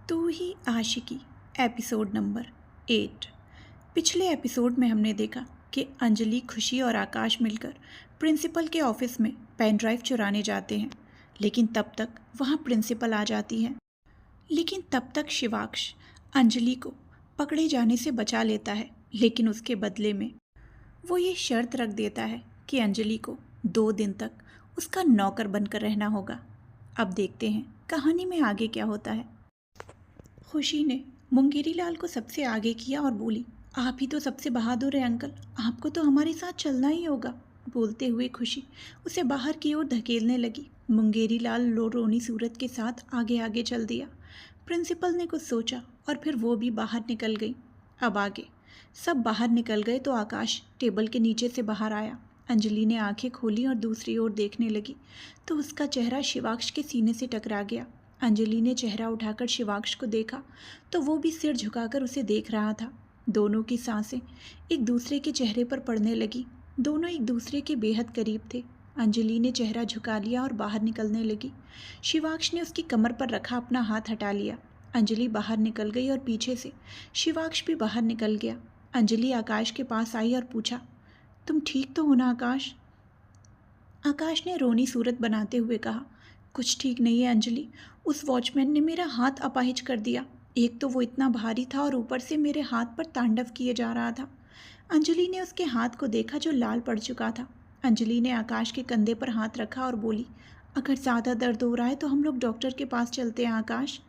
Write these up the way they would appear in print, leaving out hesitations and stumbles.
तू ही आशिकी episode number 8। पिछले episode में हमने देखा कि अंजलि, खुशी और आकाश मिलकर प्रिंसिपल के ऑफिस में पेन ड्राइव चुराने जाते हैं। लेकिन तब तक वहाँ प्रिंसिपल आ जाती है। लेकिन तब तक शिवाक्ष अंजलि को पकड़े जाने से बचा लेता है। लेकिन उसके बदले में वो ये शर्त रख देता है कि अंजलि को 2 दिन तक उसका नौकर बनकर रहना होगा। अब देखते हैं कहानी में आगे क्या होता है। खुशी ने मुंगेरी लाल को सबसे आगे किया और बोली, आप ही तो सबसे बहादुर हैं अंकल, आपको तो हमारे साथ चलना ही होगा। बोलते हुए खुशी उसे बाहर की ओर धकेलने लगी। मुंगेरी लाल रोनी सूरत के साथ आगे आगे चल दिया। प्रिंसिपल ने कुछ सोचा और फिर वो भी बाहर निकल गई। अब आगे सब बाहर निकल गए तो आकाश टेबल के नीचे से बाहर आया। अंजलि ने आंखें खोली और दूसरी ओर देखने लगी तो उसका चेहरा शिवाक्ष के सीने से टकरा गया। अंजलि ने चेहरा उठाकर शिवाक्ष को देखा तो वो भी सिर झुकाकर उसे देख रहा था। दोनों की सांसें एक दूसरे के चेहरे पर पड़ने लगी। दोनों एक दूसरे के बेहद करीब थे। अंजलि ने चेहरा झुका लिया और बाहर निकलने लगी। शिवाक्ष ने उसकी कमर पर रखा अपना हाथ हटा लिया। अंजलि बाहर निकल गई और पीछे से शिवाक्ष भी बाहर निकल गया। अंजलि आकाश के पास आई और पूछा, तुम ठीक तो हो ना आकाश? आकाश ने रोनी सूरत बनाते हुए कहा, कुछ ठीक नहीं है अंजलि, उस वॉचमैन ने मेरा हाथ अपाहिज कर दिया। एक तो वो इतना भारी था और ऊपर से मेरे हाथ पर तांडव किए जा रहा था। अंजलि ने उसके हाथ को देखा जो लाल पड़ चुका था। अंजलि ने आकाश के कंधे पर हाथ रखा और बोली, अगर ज़्यादा दर्द हो रहा है तो हम लोग डॉक्टर के पास चलते हैं आकाश।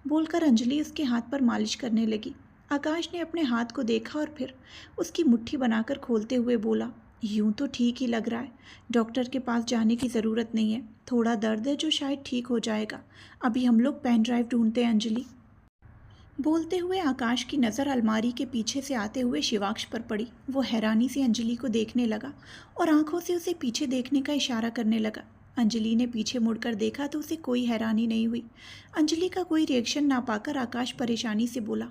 बोलकर अंजलि उसके हाथ पर मालिश करने लगी। आकाश ने अपने हाथ को देखा और फिर उसकी मुट्ठी बनाकर खोलते हुए बोला, यूं तो ठीक ही लग रहा है, डॉक्टर के पास जाने की ज़रूरत नहीं है, थोड़ा दर्द है जो शायद ठीक हो जाएगा। अभी हम लोग पेन ड्राइव ढूंढते हैं अंजलि। बोलते हुए आकाश की नज़र अलमारी के पीछे से आते हुए शिवाक्ष पर पड़ी। वो हैरानी से अंजलि को देखने लगा और आंखों से उसे पीछे देखने का इशारा करने लगा। अंजलि ने पीछे मुड़कर देखा तो उसे कोई हैरानी नहीं हुई। अंजलि का कोई रिएक्शन ना पाकर आकाश परेशानी से बोला,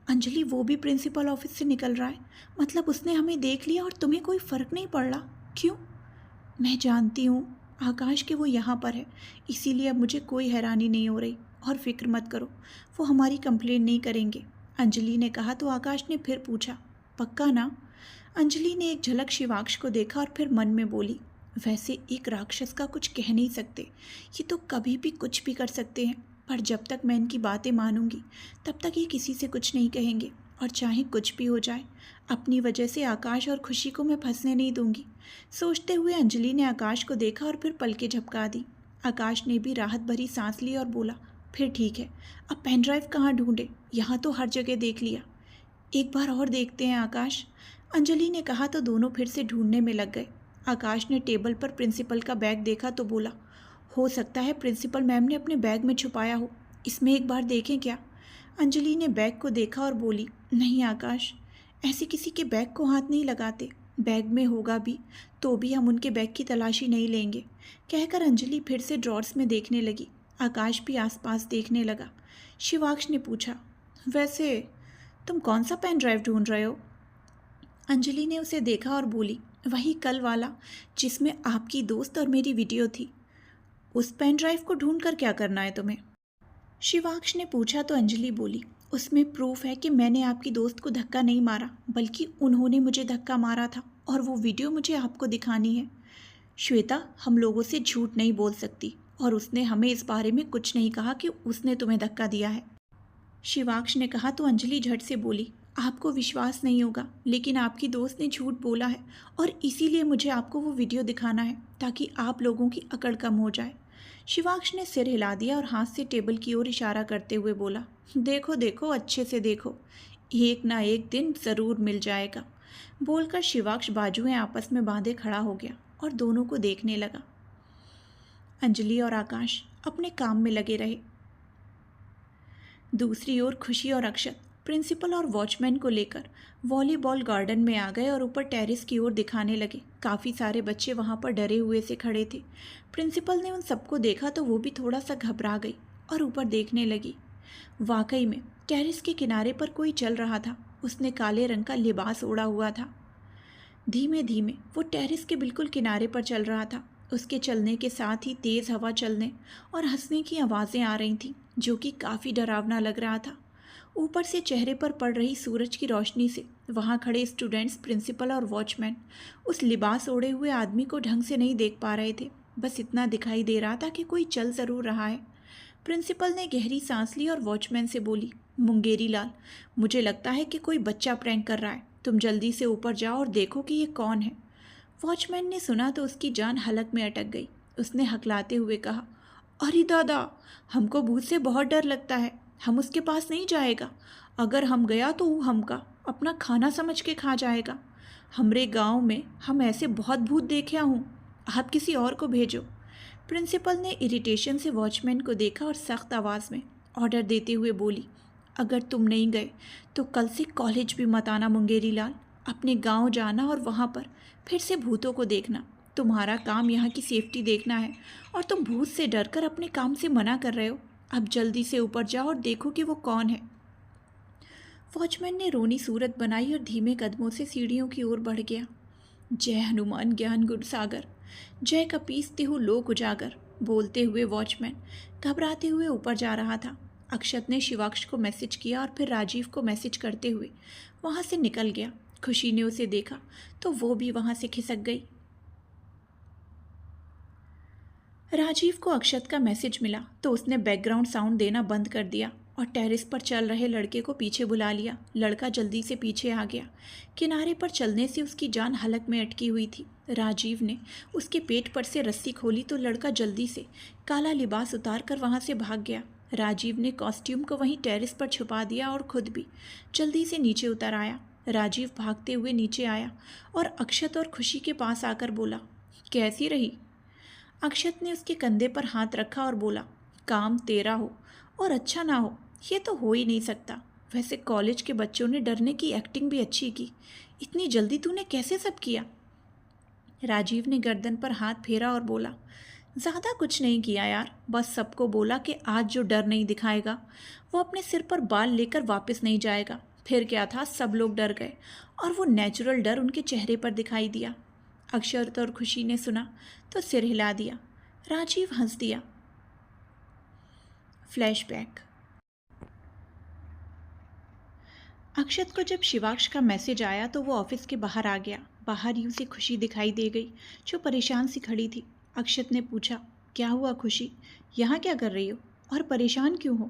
अंजलि वो भी प्रिंसिपल ऑफिस से निकल रहा है, मतलब उसने हमें देख लिया और तुम्हें कोई फ़र्क नहीं पड़ रहा, क्यों? मैं जानती हूँ आकाश कि वो यहाँ पर है, इसीलिए अब मुझे कोई हैरानी नहीं हो रही। और फिक्र मत करो, वो हमारी कंप्लेंट नहीं करेंगे, अंजलि ने कहा तो आकाश ने फिर पूछा, पक्का ना? अंजलि ने एक झलक शिवाक्ष को देखा और फिर मन में बोली, वैसे एक राक्षस का कुछ कह नहीं सकते, ये तो कभी भी कुछ भी कर सकते हैं, पर जब तक मैं इनकी बातें मानूंगी तब तक ये किसी से कुछ नहीं कहेंगे, और चाहे कुछ भी हो जाए अपनी वजह से आकाश और खुशी को मैं फंसने नहीं दूंगी। सोचते हुए अंजलि ने आकाश को देखा और फिर पलकें झपका दी। आकाश ने भी राहत भरी सांस ली और बोला, फिर ठीक है, अब पेन ड्राइव कहाँ ढूंढे, यहाँ तो हर जगह देख लिया, एक बार और देखते हैं आकाश, अंजलि ने कहा तो दोनों फिर से ढूंढने में लग गए। आकाश ने टेबल पर प्रिंसिपल का बैग देखा तो बोला, हो सकता है प्रिंसिपल मैम ने अपने बैग में छुपाया हो, इसमें एक बार देखें क्या? अंजलि ने बैग को देखा और बोली, नहीं आकाश, ऐसे किसी के बैग को हाथ नहीं लगाते, बैग में होगा भी तो भी हम उनके बैग की तलाशी नहीं लेंगे। कहकर अंजलि फिर से ड्रॉर्स में देखने लगी। आकाश भी आसपास देखने लगा। शिवाक्ष ने पूछा, वैसे तुम कौन सा पेन ड्राइव ढूंढ रहे हो? अंजलि ने उसे देखा और बोली, वही कल वाला जिसमें आपकी दोस्त और मेरी वीडियो थी। उस पेन ड्राइव को ढूंढ कर क्या करना है तुम्हें? शिवाक्ष ने पूछा तो अंजलि बोली, उसमें प्रूफ है कि मैंने आपकी दोस्त को धक्का नहीं मारा, बल्कि उन्होंने मुझे धक्का मारा था, और वो वीडियो मुझे आपको दिखानी है। श्वेता हम लोगों से झूठ नहीं बोल सकती, और उसने हमें इस बारे में कुछ नहीं कहा कि उसने तुम्हें धक्का दिया है। शिवाक्ष ने कहा तो अंजलि झट से बोली, आपको विश्वास नहीं होगा, लेकिन आपकी दोस्त ने झूठ बोला है और इसीलिए मुझे आपको वो वीडियो दिखाना है ताकि आप लोगों की अकड़ कम हो जाए। शिवाक्ष ने सिर हिला दिया और हाथ से टेबल की ओर इशारा करते हुए बोला, देखो देखो अच्छे से देखो, एक ना एक दिन ज़रूर मिल जाएगा। बोलकर शिवाक्ष बाजुएं आपस में बांधे खड़ा हो गया और दोनों को देखने लगा। अंजलि और आकाश अपने काम में लगे रहे। दूसरी ओर खुशी और अक्षत प्रिंसिपल और वॉचमैन को लेकर वॉलीबॉल गार्डन में आ गए और ऊपर टेरेस की ओर दिखाने लगे। काफ़ी सारे बच्चे वहाँ पर डरे हुए से खड़े थे। प्रिंसिपल ने उन सबको देखा तो वो भी थोड़ा सा घबरा गई और ऊपर देखने लगी। वाकई में टेरेस के किनारे पर कोई चल रहा था। उसने काले रंग का लिबास ओढ़ा हुआ था। धीमे धीमे वो टेरेस के बिल्कुल किनारे पर चल रहा था। उसके चलने के साथ ही तेज़ हवा चलने और हंसने की आवाज़ें आ रही थीं, जो कि काफ़ी डरावना लग रहा था। ऊपर से चेहरे पर पड़ रही सूरज की रोशनी से वहाँ खड़े स्टूडेंट्स, प्रिंसिपल और वॉचमैन उस लिबास ओढ़े हुए आदमी को ढंग से नहीं देख पा रहे थे। बस इतना दिखाई दे रहा था कि कोई चल ज़रूर रहा है। प्रिंसिपल ने गहरी सांस ली और वॉचमैन से बोली, मुंगेरी लाल, मुझे लगता है कि कोई बच्चा प्रैंक कर रहा है। तुम जल्दी से ऊपर जाओ और देखो कि ये कौन है। वॉचमैन ने सुना तो उसकी जान हलक में अटक गई। उसने हकलाते हुए कहा, अरे दादा, हमको भूत से बहुत डर लगता है, हम उसके पास नहीं जाएगा। अगर हम गया तो वो हमका अपना खाना समझ के खा जाएगा। हमरे गांव में हम ऐसे बहुत भूत देखा हूँ, आप किसी और को भेजो। प्रिंसिपल ने इरिटेशन से वॉचमैन को देखा और सख्त आवाज़ में ऑर्डर देते हुए बोली, अगर तुम नहीं गए तो कल से कॉलेज भी मत आना मुंगेरी लाल। अपने गांव जाना और वहाँ पर फिर से भूतों को देखना। तुम्हारा काम यहाँ की सेफ्टी देखना है और तुम भूत से डरकर अपने काम से मना कर रहे हो। अब जल्दी से ऊपर जाओ और देखो कि वो कौन है। वॉचमैन ने रोनी सूरत बनाई और धीमे कदमों से सीढ़ियों की ओर बढ़ गया। जय हनुमान ज्ञान गुण सागर, जय कपीस तिहु लोक उजागर, बोलते हुए वॉचमैन घबराते हुए ऊपर जा रहा था। अक्षत ने शिवाक्ष को मैसेज किया और फिर राजीव को मैसेज करते हुए वहाँ से निकल गया। खुशी ने उसे देखा तो वो भी वहाँ से खिसक गई। राजीव को अक्षत का मैसेज मिला तो उसने बैकग्राउंड साउंड देना बंद कर दिया और टेरेस पर चल रहे लड़के को पीछे बुला लिया। लड़का जल्दी से पीछे आ गया। किनारे पर चलने से उसकी जान हलक में अटकी हुई थी। राजीव ने उसके पेट पर से रस्सी खोली तो लड़का जल्दी से काला लिबास उतार कर वहाँ से भाग गया। राजीव ने कॉस्ट्यूम को वहीं टेरेस पर छुपा दिया और खुद भी जल्दी से नीचे उतर आया। राजीव भागते हुए नीचे आया और अक्षत और खुशी के पास आकर बोला, कैसी रही? अक्षत ने उसके कंधे पर हाथ रखा और बोला, काम तेरा हो और अच्छा ना हो ये तो हो ही नहीं सकता। वैसे कॉलेज के बच्चों ने डरने की एक्टिंग भी अच्छी की। इतनी जल्दी तूने कैसे सब किया? राजीव ने गर्दन पर हाथ फेरा और बोला, ज़्यादा कुछ नहीं किया यार, बस सबको बोला कि आज जो डर नहीं दिखाएगा वो अपने सिर पर बाल लेकर वापस नहीं जाएगा। फिर क्या था, सब लोग डर गए और वो नेचुरल डर उनके चेहरे पर दिखाई दिया। अक्षत और खुशी ने सुना तो सिर हिला दिया। राजीव हंस दिया। फ्लैशबैक। अक्षत को जब शिवाक्ष का मैसेज आया तो वो ऑफिस के बाहर आ गया। बाहर ही उसे खुशी दिखाई दे गई जो परेशान सी खड़ी थी। अक्षत ने पूछा, क्या हुआ खुशी, यहाँ क्या कर रही हो और परेशान क्यों हो?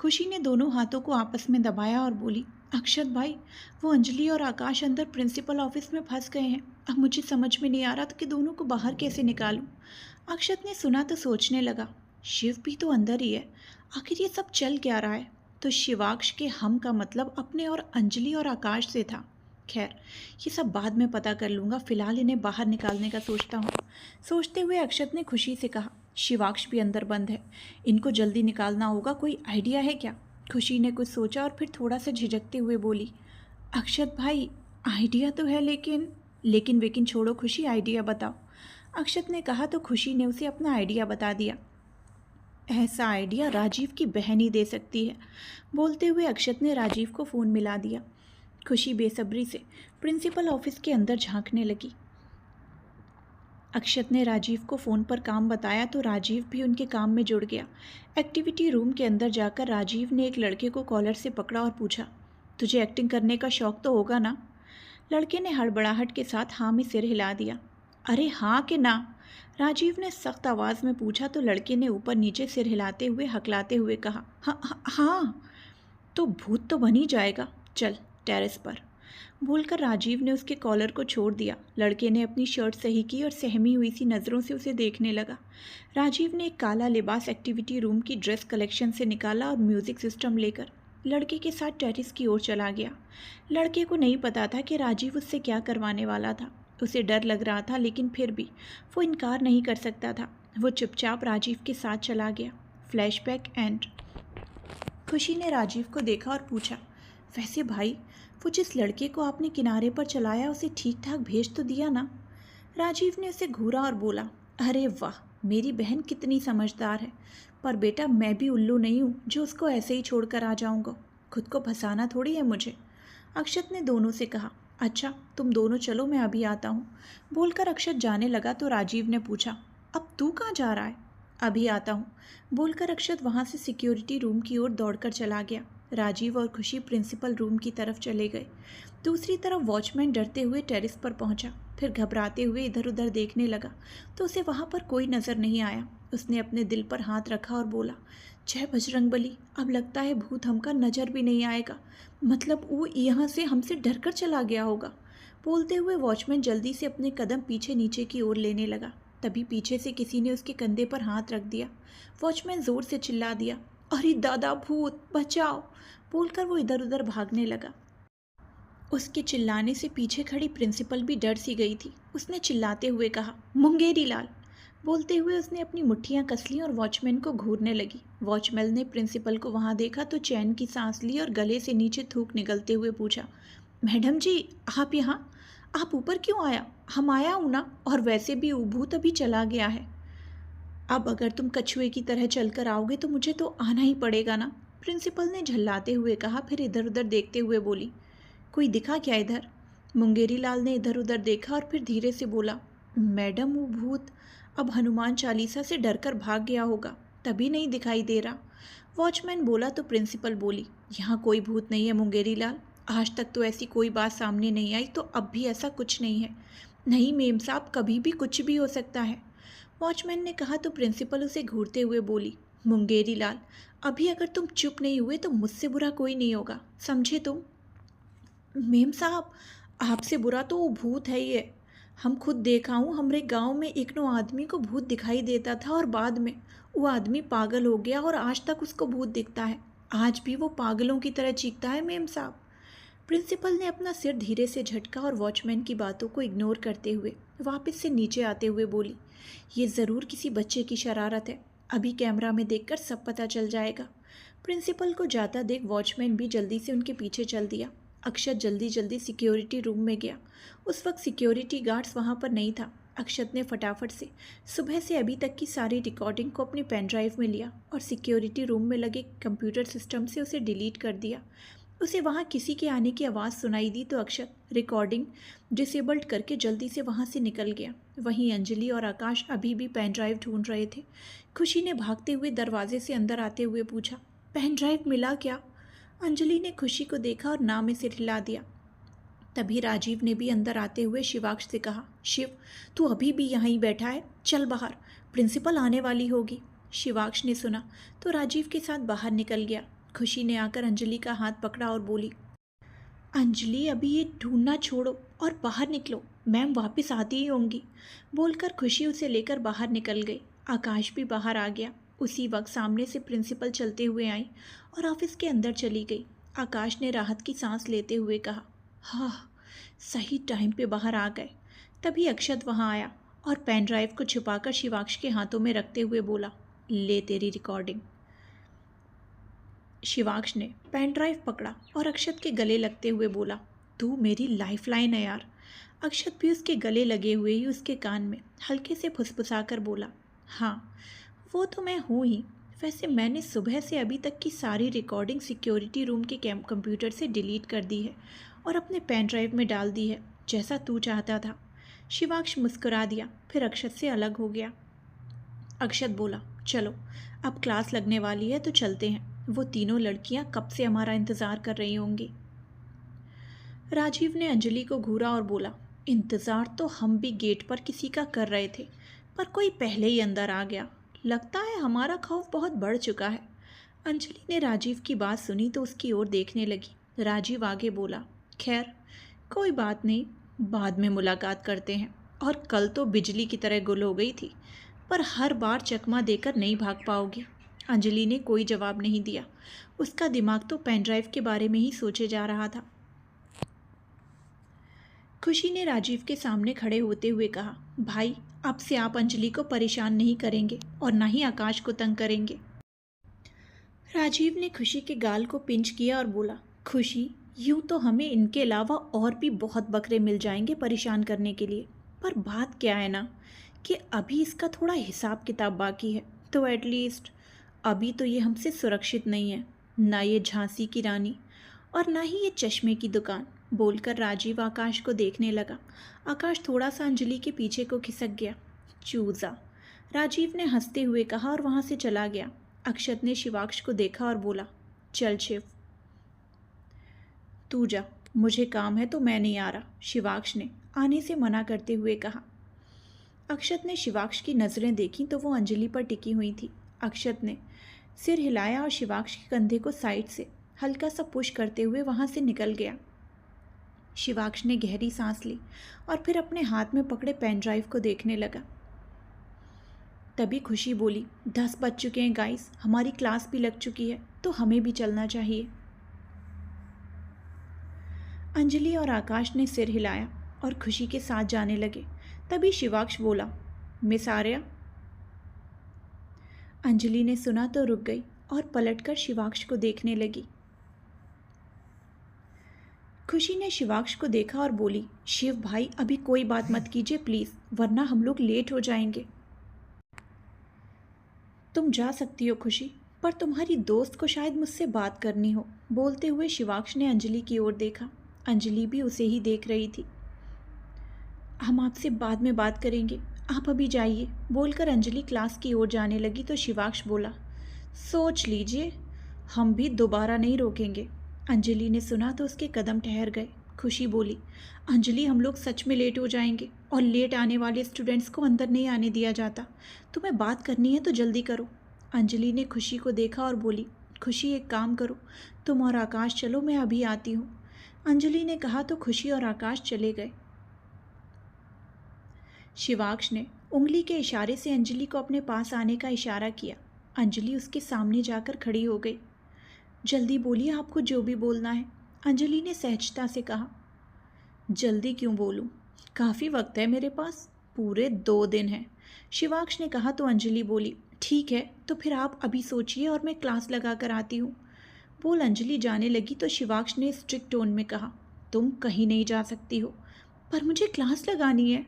खुशी ने दोनों हाथों को आपस में दबाया और बोली, अक्षत भाई, वो अंजलि और आकाश अंदर प्रिंसिपल ऑफिस में फंस गए हैं। अब मुझे समझ में नहीं आ रहा था कि दोनों को बाहर कैसे निकालूं। अक्षत ने सुना तो सोचने लगा, शिव भी तो अंदर ही है, आखिर ये सब चल क्या रहा है? तो शिवाक्ष के हम का मतलब अपने और अंजलि और आकाश से था। खैर, ये सब बाद में पता कर लूँगा, फिलहाल इन्हें बाहर निकालने का सोचता हूँ। सोचते हुए अक्षत ने खुशी से कहा, शिवाक्ष भी अंदर बंद है, इनको जल्दी निकालना होगा, कोई आइडिया है क्या? खुशी ने कुछ सोचा और फिर थोड़ा सा झिझकते हुए बोली, अक्षत भाई, आइडिया तो है लेकिन छोड़ो खुशी, आइडिया बताओ। अक्षत ने कहा तो खुशी ने उसे अपना आइडिया बता दिया। ऐसा आइडिया राजीव की बहन ही दे सकती है। बोलते हुए अक्षत ने राजीव को फ़ोन मिला दिया। खुशी बेसब्री से प्रिंसिपल ऑफिस के अंदर झांकने लगी। अक्षत ने राजीव को फ़ोन पर काम बताया तो राजीव भी उनके काम में जुड़ गया। एक्टिविटी रूम के अंदर जाकर राजीव ने एक लड़के को कॉलर से पकड़ा और पूछा, तुझे एक्टिंग करने का शौक़ तो होगा ना? लड़के ने हड़बड़ाहट के साथ हाँ में सिर हिला दिया। अरे हाँ कि ना? राजीव ने सख्त आवाज़ में पूछा तो लड़के ने ऊपर नीचे सिर हिलाते हुए हकलाते हुए कहा, हाँ। तो भूत तो बन ही जाएगा, चल टेरेस पर। बोलकर राजीव ने उसके कॉलर को छोड़ दिया। लड़के ने अपनी शर्ट सही की और सहमी हुई सी नज़रों से उसे देखने लगा। राजीव ने एक काला लिबास एक्टिविटी रूम की ड्रेस कलेक्शन से निकाला और म्यूज़िक सिस्टम लेकर लड़के के साथ टेरेस की ओर चला गया। लड़के को नहीं पता था कि राजीव उससे क्या करवाने वाला था। उसे डर लग रहा था लेकिन फिर भी वो इनकार नहीं कर सकता था। वो चुपचाप राजीव के साथ चला गया। Flashback and. खुशी ने राजीव को देखा और पूछा, वैसे भाई, वो जिस लड़के को आपने किनारे पर चलाया उसे ठीक ठाक भेज तो दिया ना? राजीव ने उसे घूरा और बोला, अरे वाह, मेरी बहन कितनी समझदार है। पर बेटा, मैं भी उल्लू नहीं हूँ जो उसको ऐसे ही छोड़कर आ जाऊँगा। खुद को फंसाना थोड़ी है मुझे। अक्षत ने दोनों से कहा, अच्छा तुम दोनों चलो, मैं अभी आता हूँ। बोलकर अक्षत जाने लगा तो राजीव ने पूछा, अब तू कहाँ जा रहा है? अभी आता हूँ, बोलकर अक्षत वहाँ से सिक्योरिटी रूम की ओर दौड़कर चला गया। राजीव और खुशी प्रिंसिपल रूम की तरफ चले गए। दूसरी तरफ वॉचमैन डरते हुए टेरेस पर पहुंचा, फिर घबराते हुए इधर उधर देखने लगा तो उसे वहाँ पर कोई नज़र नहीं आया। उसने अपने दिल पर हाथ रखा और बोला, जय बजरंगबली, अब लगता है भूत हमका नज़र भी नहीं आएगा। मतलब वो यहाँ से हमसे डर कर चला गया होगा। बोलते हुए वॉचमैन जल्दी से अपने कदम पीछे नीचे की ओर लेने लगा। तभी पीछे से किसी ने उसके कंधे पर हाथ रख दिया। वॉचमैन ज़ोर से चिल्ला दिया, अरे दादा भूत बचाओ, बोलकर वो इधर उधर भागने लगा। उसके चिल्लाने से पीछे खड़ी प्रिंसिपल भी डर सी गई थी। उसने चिल्लाते हुए कहा, मुंगेरी लाल। बोलते हुए उसने अपनी मुट्ठियां कस लीं और वॉचमैन को घूरने लगी। वॉचमैन ने प्रिंसिपल को वहां देखा तो चैन की सांस ली और गले से नीचे थूक निकलते हुए पूछा, मैडम जी आप यहाँ? आप ऊपर क्यों आया? हम आया हूँ ना, और वैसे भी भूत अभी चला गया है। अब अगर तुम कछुए की तरह चलकर आओगे तो मुझे तो आना ही पड़ेगा ना, प्रिंसिपल ने झल्लाते हुए कहा। फिर इधर उधर देखते हुए बोली, कोई दिखा क्या इधर? मुंगेरी लाल ने इधर उधर देखा और फिर धीरे से बोला, मैडम वो भूत अब हनुमान चालीसा से डरकर भाग गया होगा, तभी नहीं दिखाई दे रहा। वॉचमैन बोला तो प्रिंसिपल बोली, यहाँ कोई भूत नहीं है मुंगेरी लाल, आज तक तो ऐसी कोई बात सामने नहीं आई, तो अब भी ऐसा कुछ नहीं है। नहीं मेम साहब, कभी भी कुछ भी हो सकता है, वॉचमैन ने कहा तो प्रिंसिपल उसे घूरते हुए बोली, मुंगेरी लाल अभी अगर तुम चुप नहीं हुए तो मुझसे बुरा कोई नहीं होगा, समझे तुम? मेम साहब, आपसे बुरा तो वो भूत है ही है। हम खुद देखा हूँ, हमारे गांव में एक नो आदमी को भूत दिखाई देता था और बाद में वो आदमी पागल हो गया और आज तक उसको भूत दिखता है। आज भी वो पागलों की तरह चीखता है मेम साहब। प्रिंसिपल ने अपना सिर धीरे से झटका और वॉचमैन की बातों को इग्नोर करते हुए वापस से नीचे आते हुए बोली, ये ज़रूर किसी बच्चे की शरारत है, अभी कैमरा में देखकर सब पता चल जाएगा। प्रिंसिपल को जाता देख वॉचमैन भी जल्दी से उनके पीछे चल दिया। अक्षत जल्दी जल्दी सिक्योरिटी रूम में गया। उस वक्त सिक्योरिटी गार्ड्स वहाँ पर नहीं था। अक्षत ने फटाफट से सुबह से अभी तक की सारी रिकॉर्डिंग को अपनी पेन ड्राइव में लिया और सिक्योरिटी रूम में लगे कंप्यूटर सिस्टम से उसे डिलीट कर दिया। उसे वहाँ किसी के आने की आवाज़ सुनाई दी तो अक्षत रिकॉर्डिंग डिसेबल्ड करके जल्दी से वहाँ से निकल गया। वहीं अंजलि और आकाश अभी भी पेन ड्राइव ढूंढ रहे थे। खुशी ने भागते हुए दरवाजे से अंदर आते हुए पूछा, पेन ड्राइव मिला क्या? अंजलि ने खुशी को देखा और ना में सिर हिला दिया। तभी राजीव ने भी अंदर आते हुए शिवाक्ष से कहा, शिव तू अभी भी यहाँ ही बैठा है, चल बाहर, प्रिंसिपल आने वाली होगी। शिवाक्ष ने सुना तो राजीव के साथ बाहर निकल गया। खुशी ने आकर अंजलि का हाथ पकड़ा और बोली, अंजलि अभी ये ढूंढना छोड़ो और बाहर निकलो, मैम वापस आती ही होंगी। बोलकर खुशी उसे लेकर बाहर निकल गई। आकाश भी बाहर आ गया। उसी वक्त सामने से प्रिंसिपल चलते हुए आई और ऑफिस के अंदर चली गई। आकाश ने राहत की सांस लेते हुए कहा, हाँ सही टाइम पे बाहर आ गए। तभी अक्षत वहाँ आया और पेन ड्राइव को छुपाकर शिवाक्ष के हाथों में रखते हुए बोला, ले तेरी रिकॉर्डिंग। शिवाक्ष ने पेन ड्राइव पकड़ा और अक्षत के गले लगते हुए बोला, तू मेरी लाइफलाइन है यार। अक्षत भी उसके गले लगे हुए ही उसके कान में हल्के से फुसफुसाकर बोला, हाँ वो तो मैं हूँ ही। वैसे मैंने सुबह से अभी तक की सारी रिकॉर्डिंग सिक्योरिटी रूम के कंप्यूटर से डिलीट कर दी है और अपने पेन ड्राइव में डाल दी है, जैसा तू चाहता था। शिवाक्ष मुस्कुरा दिया, फिर अक्षत से अलग हो गया। अक्षत बोला, चलो अब क्लास लगने वाली है तो चलते हैं, वो तीनों लड़कियां कब से हमारा इंतज़ार कर रही होंगी। राजीव ने अंजलि को घूरा और बोला, इंतज़ार तो हम भी गेट पर किसी का कर रहे थे, पर कोई पहले ही अंदर आ गया। लगता है हमारा खौफ बहुत बढ़ चुका है। अंजलि ने राजीव की बात सुनी तो उसकी ओर देखने लगी। राजीव आगे बोला, खैर कोई बात नहीं, बाद में मुलाकात करते हैं। और कल तो बिजली की तरह गुल हो गई थी, पर हर बार चकमा देकर नहीं भाग पाओगी। अंजलि ने कोई जवाब नहीं दिया। उसका दिमाग तो पेन ड्राइव के बारे में ही सोचे जा रहा था। खुशी ने राजीव के सामने खड़े होते हुए कहा, भाई अब से आप अंजलि को परेशान नहीं करेंगे और ना ही आकाश को तंग करेंगे। राजीव ने खुशी के गाल को पिंच किया और बोला, खुशी यूँ तो हमें इनके अलावा और भी बहुत बकरे मिल जाएंगे परेशान करने के लिए, पर बात क्या है ना कि अभी इसका थोड़ा हिसाब किताब बाकी है, तो एटलीस्ट अभी तो ये हमसे सुरक्षित नहीं है, ना ये झांसी की रानी और ना ही ये चश्मे की दुकान। बोलकर राजीव आकाश को देखने लगा। आकाश थोड़ा सा अंजलि के पीछे को खिसक गया। चूजा। राजीव ने हंसते हुए कहा और वहाँ से चला गया। अक्षत ने शिवाक्ष को देखा और बोला, चल शिव तू जा, मुझे काम है तो मैं नहीं आ रहा। शिवाक्ष ने आने से मना करते हुए कहा। अक्षत ने शिवाक्ष की नज़रें देखीं तो वो अंजलि पर टिकी हुई थी। अक्षत ने सिर हिलाया और शिवाक्ष के कंधे को साइड से हल्का सा पुश करते हुए वहाँ से निकल गया। शिवाक्ष ने गहरी सांस ली और फिर अपने हाथ में पकड़े पेन ड्राइव को देखने लगा। तभी खुशी बोली, 10 बज चुके हैं गाइस, हमारी क्लास भी लग चुकी है तो हमें भी चलना चाहिए। अंजलि और आकाश ने सिर हिलाया और खुशी के साथ जाने लगे। तभी शिवाक्ष बोला, मिस आर्या। अंजलि ने सुना तो रुक गई और पलटकर शिवाक्ष को देखने लगी। खुशी ने शिवाक्ष को देखा और बोली, शिव भाई अभी कोई बात मत कीजिए प्लीज़, वरना हम लोग लेट हो जाएंगे। तुम जा सकती हो खुशी, पर तुम्हारी दोस्त को शायद मुझसे बात करनी हो। बोलते हुए शिवाक्ष ने अंजलि की ओर देखा। अंजलि भी उसे ही देख रही थी। हम आपसे बाद में बात करेंगे, आप अभी जाइए। बोलकर अंजलि क्लास की ओर जाने लगी तो शिवाक्ष बोला, सोच लीजिए, हम भी दोबारा नहीं रोकेंगे। अंजलि ने सुना तो उसके कदम ठहर गए। खुशी बोली, अंजलि हम लोग सच में लेट हो जाएंगे और लेट आने वाले स्टूडेंट्स को अंदर नहीं आने दिया जाता। तुम्हें बात करनी है तो जल्दी करो। अंजलि ने खुशी को देखा और बोली, खुशी एक काम करो, तुम और आकाश चलो, मैं अभी आती हूँ। अंजलि ने कहा तो खुशी और आकाश चले गए। शिवाक्ष ने उंगली के इशारे से अंजलि को अपने पास आने का इशारा किया। अंजलि उसके सामने जाकर खड़ी हो गई। जल्दी बोलिए, आपको जो भी बोलना है। अंजलि ने सहजता से कहा। जल्दी क्यों बोलूं? काफ़ी वक्त है मेरे पास, पूरे 2 दिन हैं। शिवाक्ष ने कहा तो अंजलि बोली, ठीक है तो फिर आप अभी सोचिए और मैं क्लास लगा कर आती हूँ। बोल अंजलि जाने लगी तो शिवाक्ष ने स्ट्रिक्ट टोन में कहा, तुम कहीं नहीं जा सकती हो। पर मुझे क्लास लगानी है,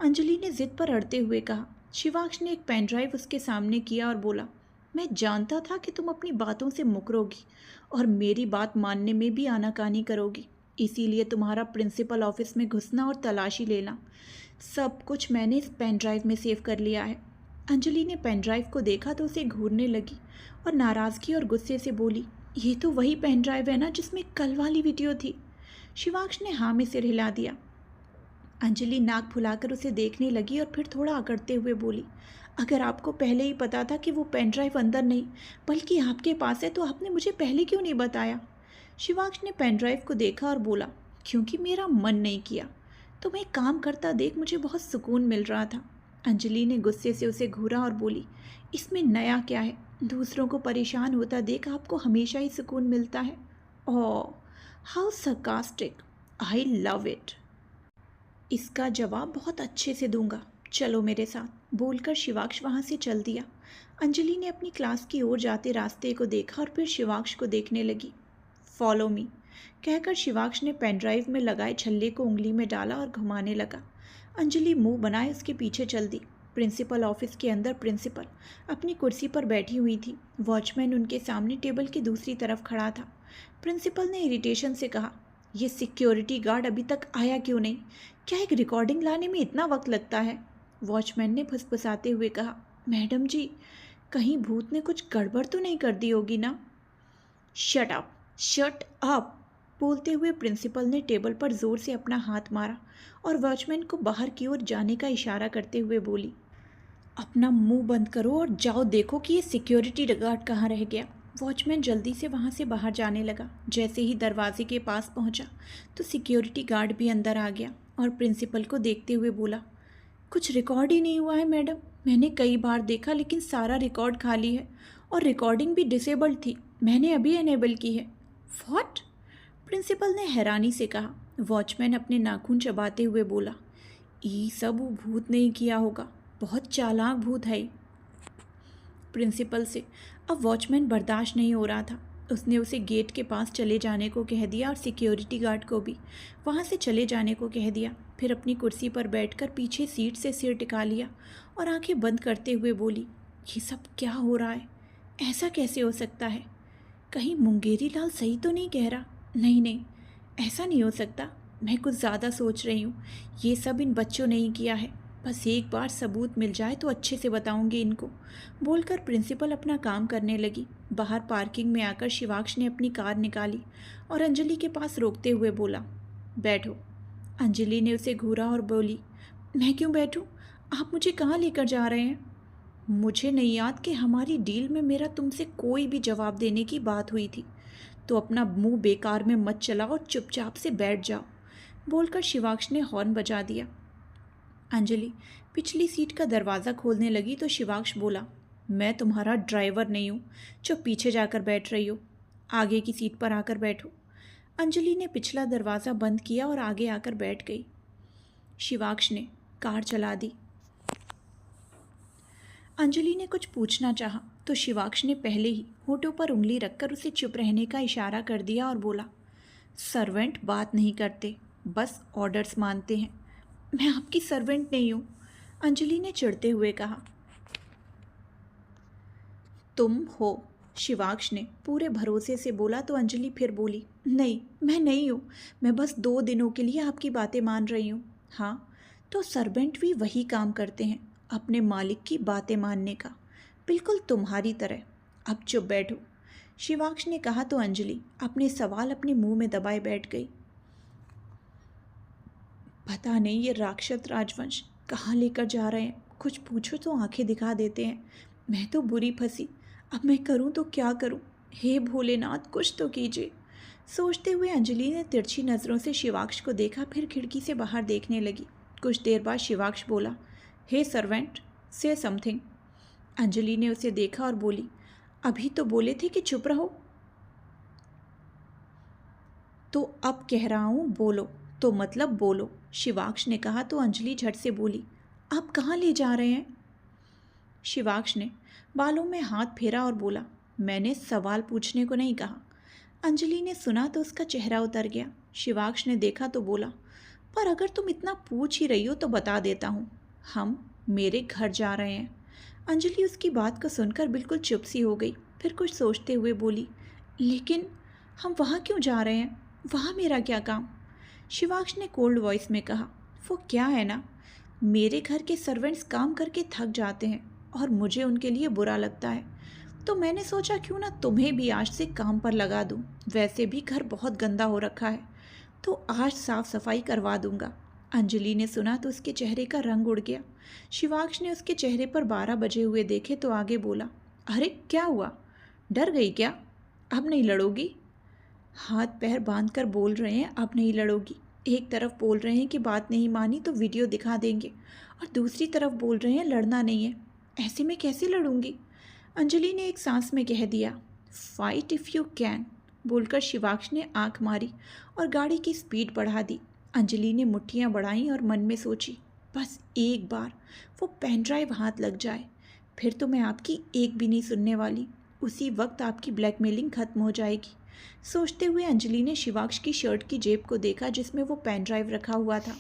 अंजलि ने जिद पर अड़ते हुए कहा। शिवाक्ष ने एक पेन ड्राइव उसके सामने किया और बोला, मैं जानता था कि तुम अपनी बातों से मुकरोगी और मेरी बात मानने में भी आनाकानी करोगी, इसीलिए तुम्हारा प्रिंसिपल ऑफिस में घुसना और तलाशी लेना, सब कुछ मैंने इस पेन ड्राइव में सेव कर लिया है। अंजलि ने पेन ड्राइव को देखा तो उसे घूरने लगी और नाराज़गी और गुस्से से बोली, ये तो वही पेन ड्राइव है ना जिसमें कल वाली वीडियो थी। शिवाक्ष ने हाँ में सिर हिला दिया। अंजलि नाक फुलाकर उसे देखने लगी और फिर थोड़ा अकड़ते हुए बोली, अगर आपको पहले ही पता था कि वो पेन ड्राइव अंदर नहीं बल्कि आपके पास है तो आपने मुझे पहले क्यों नहीं बताया? शिवाक्ष ने पेन ड्राइव को देखा और बोला, क्योंकि मेरा मन नहीं किया। तुम्हें काम करता देख मुझे बहुत सुकून मिल रहा था। अंजलि ने गुस्से से उसे घूरा और बोली, इसमें नया क्या है? दूसरों को परेशान होता देख आपको हमेशा ही सुकून मिलता है। Oh how sarcastic, I love it. इसका जवाब बहुत अच्छे से दूंगा, चलो मेरे साथ। बोलकर शिवाक्ष वहाँ से चल दिया। अंजलि ने अपनी क्लास की ओर जाते रास्ते को देखा और फिर शिवाक्ष को देखने लगी। फॉलो मी कहकर शिवाक्ष ने पेन ड्राइव में लगाए छल्ले को उंगली में डाला और घुमाने लगा। अंजलि मुंह बनाए उसके पीछे चल दी। प्रिंसिपल ऑफिस के अंदर प्रिंसिपल अपनी कुर्सी पर बैठी हुई थी। वॉचमैन उनके सामने टेबल की दूसरी तरफ खड़ा था। प्रिंसिपल ने इरिटेशन से कहा, ये सिक्योरिटी गार्ड अभी तक आया क्यों नहीं? क्या एक रिकॉर्डिंग लाने में इतना वक्त लगता है? वॉचमैन ने फुसफुसाते हुए कहा, मैडम जी, कहीं भूत ने कुछ गड़बड़ तो नहीं कर दी होगी ना? Shut up, shut up. बोलते हुए प्रिंसिपल ने टेबल पर जोर से अपना हाथ मारा और वॉचमैन को बाहर की ओर जाने का इशारा करते हुए बोली, अपना मुंह बंद करो और जाओ देखो कि ये सिक्योरिटी गार्ड कहाँ रह गया। वॉचमैन जल्दी से वहाँ से बाहर जाने लगा। जैसे ही दरवाजे के पास पहुँचा तो सिक्योरिटी गार्ड भी अंदर आ गया और प्रिंसिपल को देखते हुए बोला, कुछ रिकॉर्ड ही नहीं हुआ है मैडम। मैंने कई बार देखा लेकिन सारा रिकॉर्ड खाली है और रिकॉर्डिंग भी डिसेबल्ड थी, मैंने अभी एनेबल की है। व्हाट? प्रिंसिपल ने हैरानी से कहा। वॉचमैन अपने नाखून चबाते हुए बोला, ये सब वो भूत नहीं किया होगा, बहुत चालाक भूत है। प्रिंसिपल से अब वॉचमैन बर्दाश्त नहीं हो रहा था। उसने उसे गेट के पास चले जाने को कह दिया और सिक्योरिटी गार्ड को भी वहाँ से चले जाने को कह दिया। फिर अपनी कुर्सी पर बैठकर पीछे सीट से सिर टिका लिया और आंखें बंद करते हुए बोली, ये सब क्या हो रहा है? ऐसा कैसे हो सकता है? कहीं मुंगेरी लाल सही तो नहीं कह रहा? नहीं, ऐसा नहीं हो सकता, मैं कुछ ज़्यादा सोच रही हूँ। ये सब इन बच्चों ने ही किया है। बस एक बार सबूत मिल जाए तो अच्छे से बताऊंगी इनको, बोलकर प्रिंसिपल अपना काम करने लगी। बाहर पार्किंग में आकर शिवाक्ष ने अपनी कार निकाली और अंजलि के पास रोकते हुए बोला, बैठो। अंजलि ने उसे घूरा और बोली, मैं क्यों बैठूं? आप मुझे कहाँ लेकर जा रहे हैं? मुझे नहीं याद कि हमारी डील में मेरा तुमसे कोई भी जवाब देने की बात हुई थी, तो अपना मुंह बेकार में मत चलाओ और चुपचाप से बैठ जाओ, बोलकर शिवाक्ष ने हॉर्न बजा दिया। अंजलि पिछली सीट का दरवाज़ा खोलने लगी तो शिवाक्ष बोला, मैं तुम्हारा ड्राइवर नहीं हूँ जो पीछे जाकर बैठ रही हो, आगे की सीट पर आकर बैठो। अंजलि ने पिछला दरवाज़ा बंद किया और आगे आकर बैठ गई। शिवाक्ष ने कार चला दी। अंजलि ने कुछ पूछना चाहा तो शिवाक्ष ने पहले ही होठों पर उंगली रखकर उसे चुप रहने का इशारा कर दिया और बोला, सर्वेंट बात नहीं करते, बस ऑर्डर्स मानते हैं। मैं आपकी सर्वेंट नहीं हूँ, अंजलि ने चिढ़ते हुए कहा। तुम हो, शिवाक्ष ने पूरे भरोसे से बोला तो अंजलि फिर बोली, नहीं मैं नहीं हूँ, मैं बस 2 दिनों के लिए आपकी बातें मान रही हूँ। हाँ, तो सर्वेंट भी वही काम करते हैं, अपने मालिक की बातें मानने का, बिल्कुल तुम्हारी तरह। अब चुप बैठो, शिवाक्ष ने कहा तो अंजलि अपने सवाल अपने मुंह में दबाए बैठ गई। पता नहीं ये राक्षस राजवंश कहाँ लेकर जा रहे हैं, कुछ पूछो तो आंखें दिखा देते हैं। मैं तो बुरी फंसी, अब मैं करूं तो क्या करूं? हे भोलेनाथ कुछ तो कीजिए, सोचते हुए अंजलि ने तिरछी नज़रों से शिवाक्ष को देखा, फिर खिड़की से बाहर देखने लगी। कुछ देर बाद शिवाक्ष बोला, हे सर्वेंट से समथिंग। अंजलि ने उसे देखा और बोली, अभी तो बोले थे कि चुप रहो। तो अब कह रहा हूँ बोलो, तो मतलब बोलो, शिवाक्ष ने कहा तो अंजलि झट से बोली, आप कहाँ ले जा रहे हैं? शिवाक्ष ने बालों में हाथ फेरा और बोला, मैंने सवाल पूछने को नहीं कहा। अंजलि ने सुना तो उसका चेहरा उतर गया। शिवाक्ष ने देखा तो बोला, पर अगर तुम इतना पूछ ही रही हो तो बता देता हूँ, हम मेरे घर जा रहे हैं। अंजलि उसकी बात को सुनकर बिल्कुल चुप सी हो गई, फिर कुछ सोचते हुए बोली, लेकिन हम वहाँ क्यों जा रहे हैं? वहाँ मेरा क्या काम? शिवाक्ष ने कोल्ड वॉइस में कहा, वो क्या है ना, मेरे घर के सर्वेंट्स काम करके थक जाते हैं और मुझे उनके लिए बुरा लगता है, तो मैंने सोचा क्यों ना तुम्हें भी आज से काम पर लगा दूं। वैसे भी घर बहुत गंदा हो रखा है, तो आज साफ सफाई करवा दूंगा। अंजलि ने सुना तो उसके चेहरे का रंग उड़ गया। शिवाक्ष ने उसके चेहरे पर 12 बजे हुए देखे तो आगे बोला, अरे क्या हुआ, डर गई क्या? अब नहीं लड़ोगी? हाथ पैर बांध कर बोल रहे हैं अब नहीं लड़ोगी। एक तरफ बोल रहे हैं कि बात नहीं मानी तो वीडियो दिखा देंगे, और दूसरी तरफ बोल रहे हैं लड़ना नहीं है। ऐसे में कैसे लड़ूंगी? अंजलि ने एक सांस में कह दिया, फाइट इफ़ यू कैन, बोलकर शिवाक्ष ने आंख मारी और गाड़ी की स्पीड बढ़ा दी। अंजलि ने मुट्ठियां बढ़ाईं और मन में सोची, बस एक बार वो पेन ड्राइव हाथ लग जाए, फिर तो मैं आपकी एक भी नहीं सुनने वाली। उसी वक्त आपकी ब्लैकमेलिंग खत्म हो जाएगी। सोचते हुए अंजलि ने शिवाक्ष की शर्ट की जेब को देखा जिसमें वो पेन ड्राइव रखा हुआ था।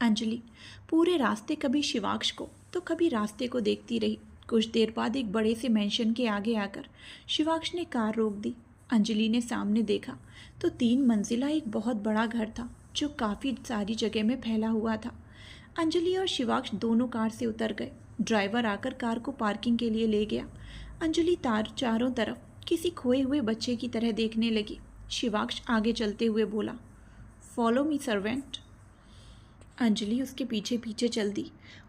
अंजलि पूरे रास्ते कभी शिवाक्ष को तो कभी रास्ते को देखती रही। कुछ देर बाद एक बड़े से मेंशन के आगे आकर शिवाक्ष ने कार रोक दी। अंजलि ने सामने देखा तो 3 मंजिला एक बहुत बड़ा घर था जो काफ़ी सारी जगह में फैला हुआ था। अंजलि और शिवाक्ष दोनों कार से उतर गए। ड्राइवर आकर कार को पार्किंग के लिए ले गया। अंजलि चारों तरफ किसी खोए हुए बच्चे की तरह देखने लगी। शिवाक्ष आगे चलते हुए बोला, फॉलो मी सर्वेंट। अंजलि उसके पीछे पीछे चल दी।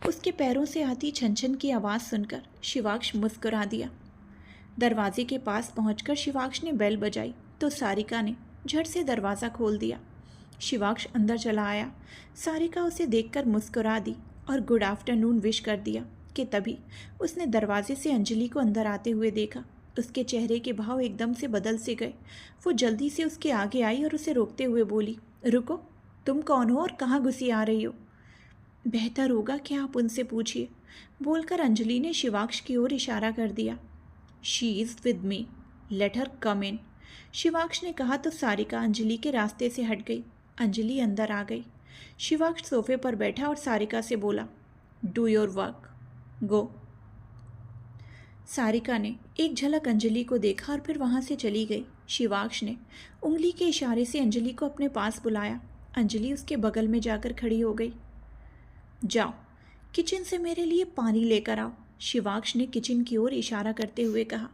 उसके पैरों से आती छन छन की आवाज़ सुनकर शिवाक्ष मुस्कुरा दिया। दरवाजे के पास पहुंचकर शिवाक्ष ने बेल बजाई तो सारिका ने झट से दरवाज़ा खोल दिया। शिवाक्ष अंदर चला आया। सारिका उसे देखकर मुस्कुरा दी और गुड आफ्टरनून विश कर दिया कि तभी उसने दरवाजे से अंजलि को अंदर आते हुए देखा। उसके चेहरे के भाव एकदम से बदल से गए। वो जल्दी से उसके आगे आई और उसे रोकते हुए बोली, रुको, तुम कौन हो और कहाँ घुसी आ रही हो? बेहतर होगा कि आप उनसे पूछिए, बोलकर अंजलि ने शिवाक्ष की ओर इशारा कर दिया। She is with me, let her come in, Shivaksh ने कहा तो सारिका अंजलि के रास्ते से हट गई। अंजलि अंदर आ गई। शिवाक्ष सोफे पर बैठा और सारिका से बोला, डू योर वर्क, गो। सारिका ने एक झलक अंजलि को देखा और फिर वहाँ से चली गई। शिवाक्ष ने उंगली के इशारे से अंजलि को अपने पास बुलाया। अंजलि उसके बगल में जाकर खड़ी हो गई। जाओ, किचन से मेरे लिए पानी लेकर आओ, शिवाक्ष ने किचन की ओर इशारा करते हुए कहा।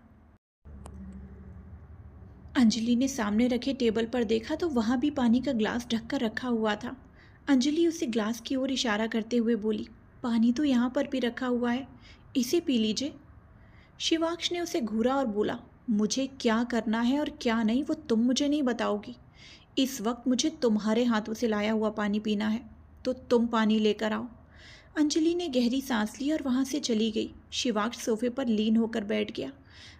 अंजलि ने सामने रखे टेबल पर देखा तो वहाँ भी पानी का ग्लास ढककर रखा हुआ था। अंजलि उसे ग्लास की ओर इशारा करते हुए बोली, पानी तो यहाँ पर भी रखा हुआ है, इसे पी लीजिए। शिवाक्ष ने उसे घूरा और बोला, मुझे क्या करना है और क्या नहीं वो तुम मुझे नहीं बताओगी। इस वक्त मुझे तुम्हारे हाथों से लाया हुआ पानी पीना है, तो तुम पानी लेकर आओ। अंजलि ने गहरी सांस ली और वहाँ से चली गई। शिवाक्ष सोफे पर लीन होकर बैठ गया।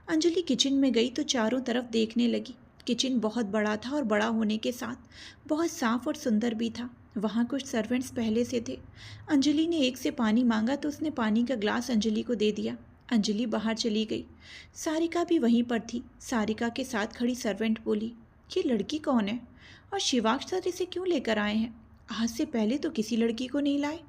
अंजलि किचन में गई तो चारों तरफ देखने लगी। किचन बहुत बड़ा था और बड़ा होने के साथ बहुत साफ और सुंदर भी था। वहाँ कुछ सर्वेंट्स पहले से थे। अंजलि ने एक से पानी मांगा तो उसने पानी का ग्लास अंजलि को दे दिया। अंजलि बाहर चली गई। सारिका भी वहीं पर थी। सारिका के साथ खड़ी सर्वेंट बोली, ये लड़की कौन है और शिवाक्ष सर इसे क्यों लेकर आए हैं? आज से पहले तो किसी लड़की को नहीं लाए।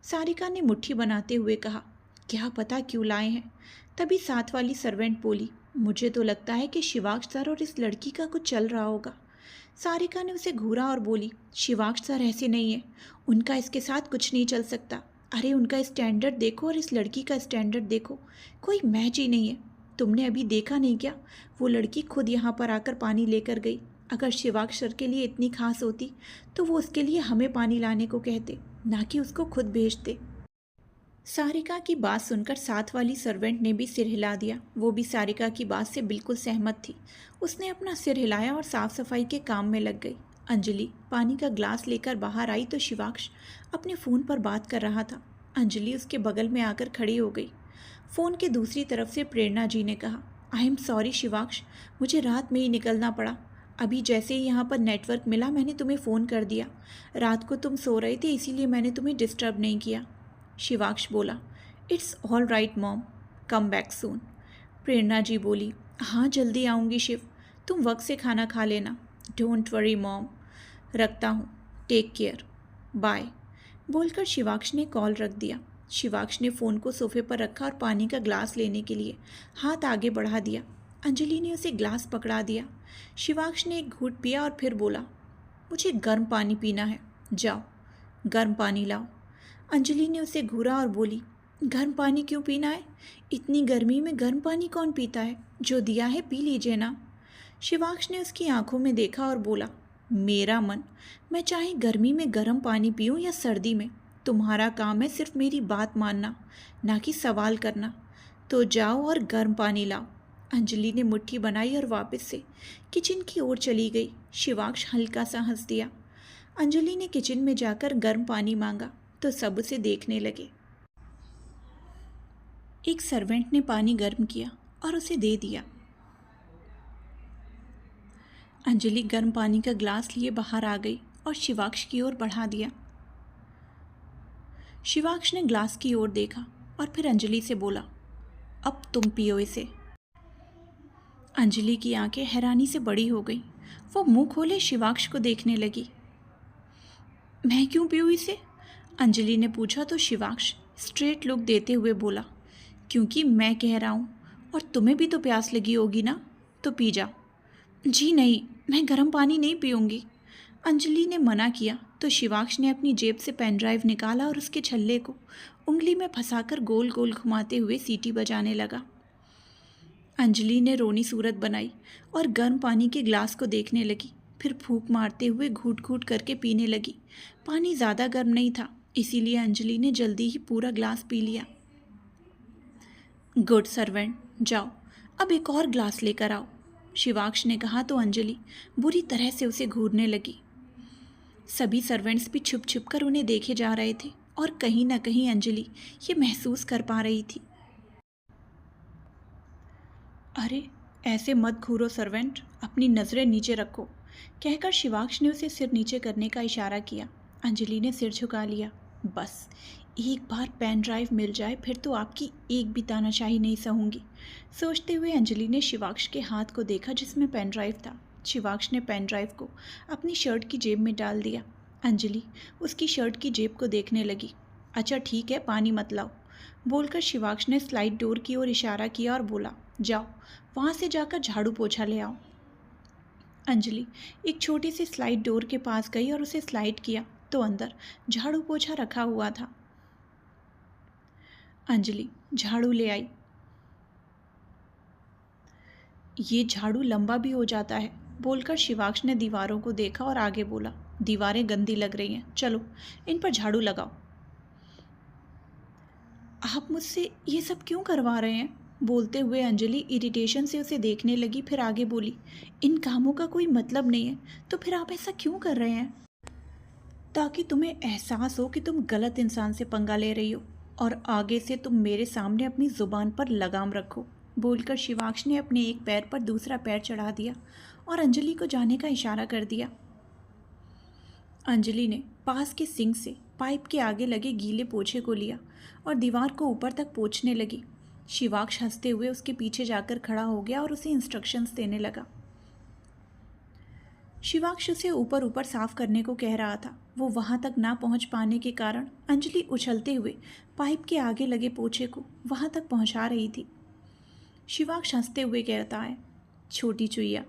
सारिका ने मुट्ठी बनाते हुए कहा, क्या पता क्यों लाए हैं। तभी साथ वाली सर्वेंट बोली, मुझे तो लगता है कि शिवाक्ष सर और इस लड़की का कुछ चल रहा होगा। सारिका ने उसे घूरा और बोली, शिवाक्ष सर ऐसे नहीं है, उनका इसके साथ कुछ नहीं चल सकता। अरे उनका स्टैंडर्ड देखो और इस लड़की का स्टैंडर्ड देखो, कोई मैच ही नहीं है। तुमने अभी देखा नहीं क्या, वो लड़की खुद यहाँ पर आकर पानी लेकर गई। अगर शिवाक्ष सर के लिए इतनी खास होती तो वो उसके लिए हमें पानी लाने को कहते, ना कि उसको खुद भेजते। सारिका की बात सुनकर साथ वाली सर्वेंट ने भी सिर हिला दिया। वो भी सारिका की बात से बिल्कुल सहमत थी। उसने अपना सिर हिलाया और साफ सफाई के काम में लग गई। अंजलि पानी का ग्लास लेकर बाहर आई तो शिवाक्ष अपने फ़ोन पर बात कर रहा था। अंजलि उसके बगल में आकर खड़ी हो गई। फ़ोन के दूसरी तरफ से प्रेरणा जी ने कहा, आई एम सॉरी शिवाक्ष, मुझे रात में ही निकलना पड़ा। अभी जैसे ही यहाँ पर नेटवर्क मिला मैंने तुम्हें फ़ोन कर दिया। रात को तुम सो रहे थे इसीलिए मैंने तुम्हें डिस्टर्ब नहीं किया। शिवाक्ष बोला, it's all right mom, come back soon. Prerna ji बोली, हाँ जल्दी आऊँगी शिव, तुम वक्त से खाना खा लेना। डोंट वरी मॉम, रखता हूँ, टेक केयर, बाय। बोलकर शिवाक्ष ने कॉल रख दिया। शिवाक्ष ने फ़ोन को सोफे पर रखा और पानी का ग्लास लेने के लिए हाथ आगे बढ़ा दिया। अंजलि ने उसे ग्लास पकड़ा दिया। शिवाक्ष ने एक घूंट पिया और फिर बोला, मुझे गर्म पानी पीना है, जाओ गर्म पानी लाओ। अंजलि ने उसे घूरा और बोली, गर्म पानी क्यों पीना है? इतनी गर्मी में गर्म पानी कौन पीता है? जो दिया है पी लीजिए ना। शिवाक्ष ने उसकी आंखों में देखा और बोला, मेरा मन, मैं चाहे गर्मी में गर्म पानी पीऊँ या सर्दी में, तुम्हारा काम है सिर्फ मेरी बात मानना, ना कि सवाल करना। तो जाओ और गर्म पानी लाओ। अंजलि ने मुट्ठी बनाई और वापस से किचन की ओर चली गई। शिवाक्ष हल्का सा हंस दिया। अंजलि ने किचन में जाकर गर्म पानी मांगा तो सब उसे देखने लगे। एक सर्वेंट ने पानी गर्म किया और उसे दे दिया। अंजलि गर्म पानी का ग्लास लिए बाहर आ गई और शिवाक्ष की ओर बढ़ा दिया। शिवाक्ष ने ग्लास की ओर देखा और फिर अंजलि से बोला, अब तुम पियो इसे। अंजलि की आंखें हैरानी से बड़ी हो गईं। वो मुंह खोले शिवाक्ष को देखने लगी। मैं क्यों पीऊँ इसे? अंजलि ने पूछा तो शिवाक्ष स्ट्रेट लुक देते हुए बोला, क्योंकि मैं कह रहा हूँ और तुम्हें भी तो प्यास लगी होगी ना, तो पी जाओ। जी नहीं, मैं गर्म पानी नहीं पीऊँगी। अंजलि ने मना किया तो शिवाक्ष ने अपनी जेब से पेन ड्राइव निकाला और उसके छल्ले को उंगली में फंसाकर गोल गोल घुमाते हुए सीटी बजाने लगा। अंजलि ने रोनी सूरत बनाई और गर्म पानी के ग्लास को देखने लगी, फिर फूंक मारते हुए घूट घूट करके पीने लगी। पानी ज़्यादा गर्म नहीं था, इसीलिए अंजलि ने जल्दी ही पूरा ग्लास पी लिया। गुड सर्वेंट, जाओ अब एक और ग्लास लेकर आओ, शिवाक्ष ने कहा तो अंजलि बुरी तरह से उसे घूरने लगी। सभी सर्वेंट्स भी छुप छुप कर उन्हें देखे जा रहे थे और कहीं ना कहीं अंजलि ये महसूस कर पा रही थी, अरे ऐसे मत घूरो सर्वेंट, अपनी नज़रें नीचे रखो, कहकर शिवाक्ष ने उसे सिर नीचे करने का इशारा किया। अंजलि ने सिर झुका लिया। बस एक बार पेन ड्राइव मिल जाए फिर तो आपकी एक भी तानाशाही नहीं सहूँगी, सोचते हुए अंजलि ने शिवाक्ष के हाथ को देखा जिसमें पेन ड्राइव था। शिवाक्ष ने पेन ड्राइव को अपनी शर्ट की जेब में डाल दिया। अंजलि उसकी शर्ट की जेब को देखने लगी। अच्छा ठीक है, पानी मत लाओ, बोलकर शिवाक्ष ने स्लाइड डोर की ओर इशारा किया और बोला, जाओ वहाँ से जाकर झाड़ू पोछा ले आओ। अंजलि एक छोटी सी स्लाइड डोर के पास गई और उसे स्लाइड किया तो अंदर झाड़ू पोछा रखा हुआ था। अंजलि झाड़ू ले आई। ये झाड़ू लंबा भी हो जाता है, बोलकर शिवाक्ष ने दीवारों को देखा और आगे बोला, दीवारें गंदी लग रही हैं, चलो इन पर झाड़ू लगाओ। आप मुझसे ये सब क्यों करवा रहे हैं? बोलते हुए अंजलि इरिटेशन से उसे देखने लगी, फिर आगे बोली, इन कामों का कोई मतलब नहीं है, तो फिर आप ऐसा क्यों कर रहे हैं? ताकि तुम्हें एहसास हो कि तुम गलत इंसान से पंगा ले रही हो और आगे से तुम मेरे सामने अपनी ज़ुबान पर लगाम रखो, बोलकर शिवाक्ष ने अपने एक पैर पर दूसरा पैर चढ़ा दिया और अंजलि को जाने का इशारा कर दिया। अंजलि ने पास के सिंक से पाइप के आगे लगे गीले पोछे को लिया और दीवार को ऊपर तक पोंछने लगी। शिवाक्ष हंसते हुए उसके पीछे जाकर खड़ा हो गया और उसे इंस्ट्रक्शंस देने लगा। शिवाक्ष उसे ऊपर ऊपर साफ करने को कह रहा था। वो वहां तक ना पहुंच पाने के कारण अंजलि उछलते हुए पाइप के आगे लगे पोछे को वहां तक पहुंचा रही थी। शिवाक्ष हंसते हुए कहता है, छोटी चुईया।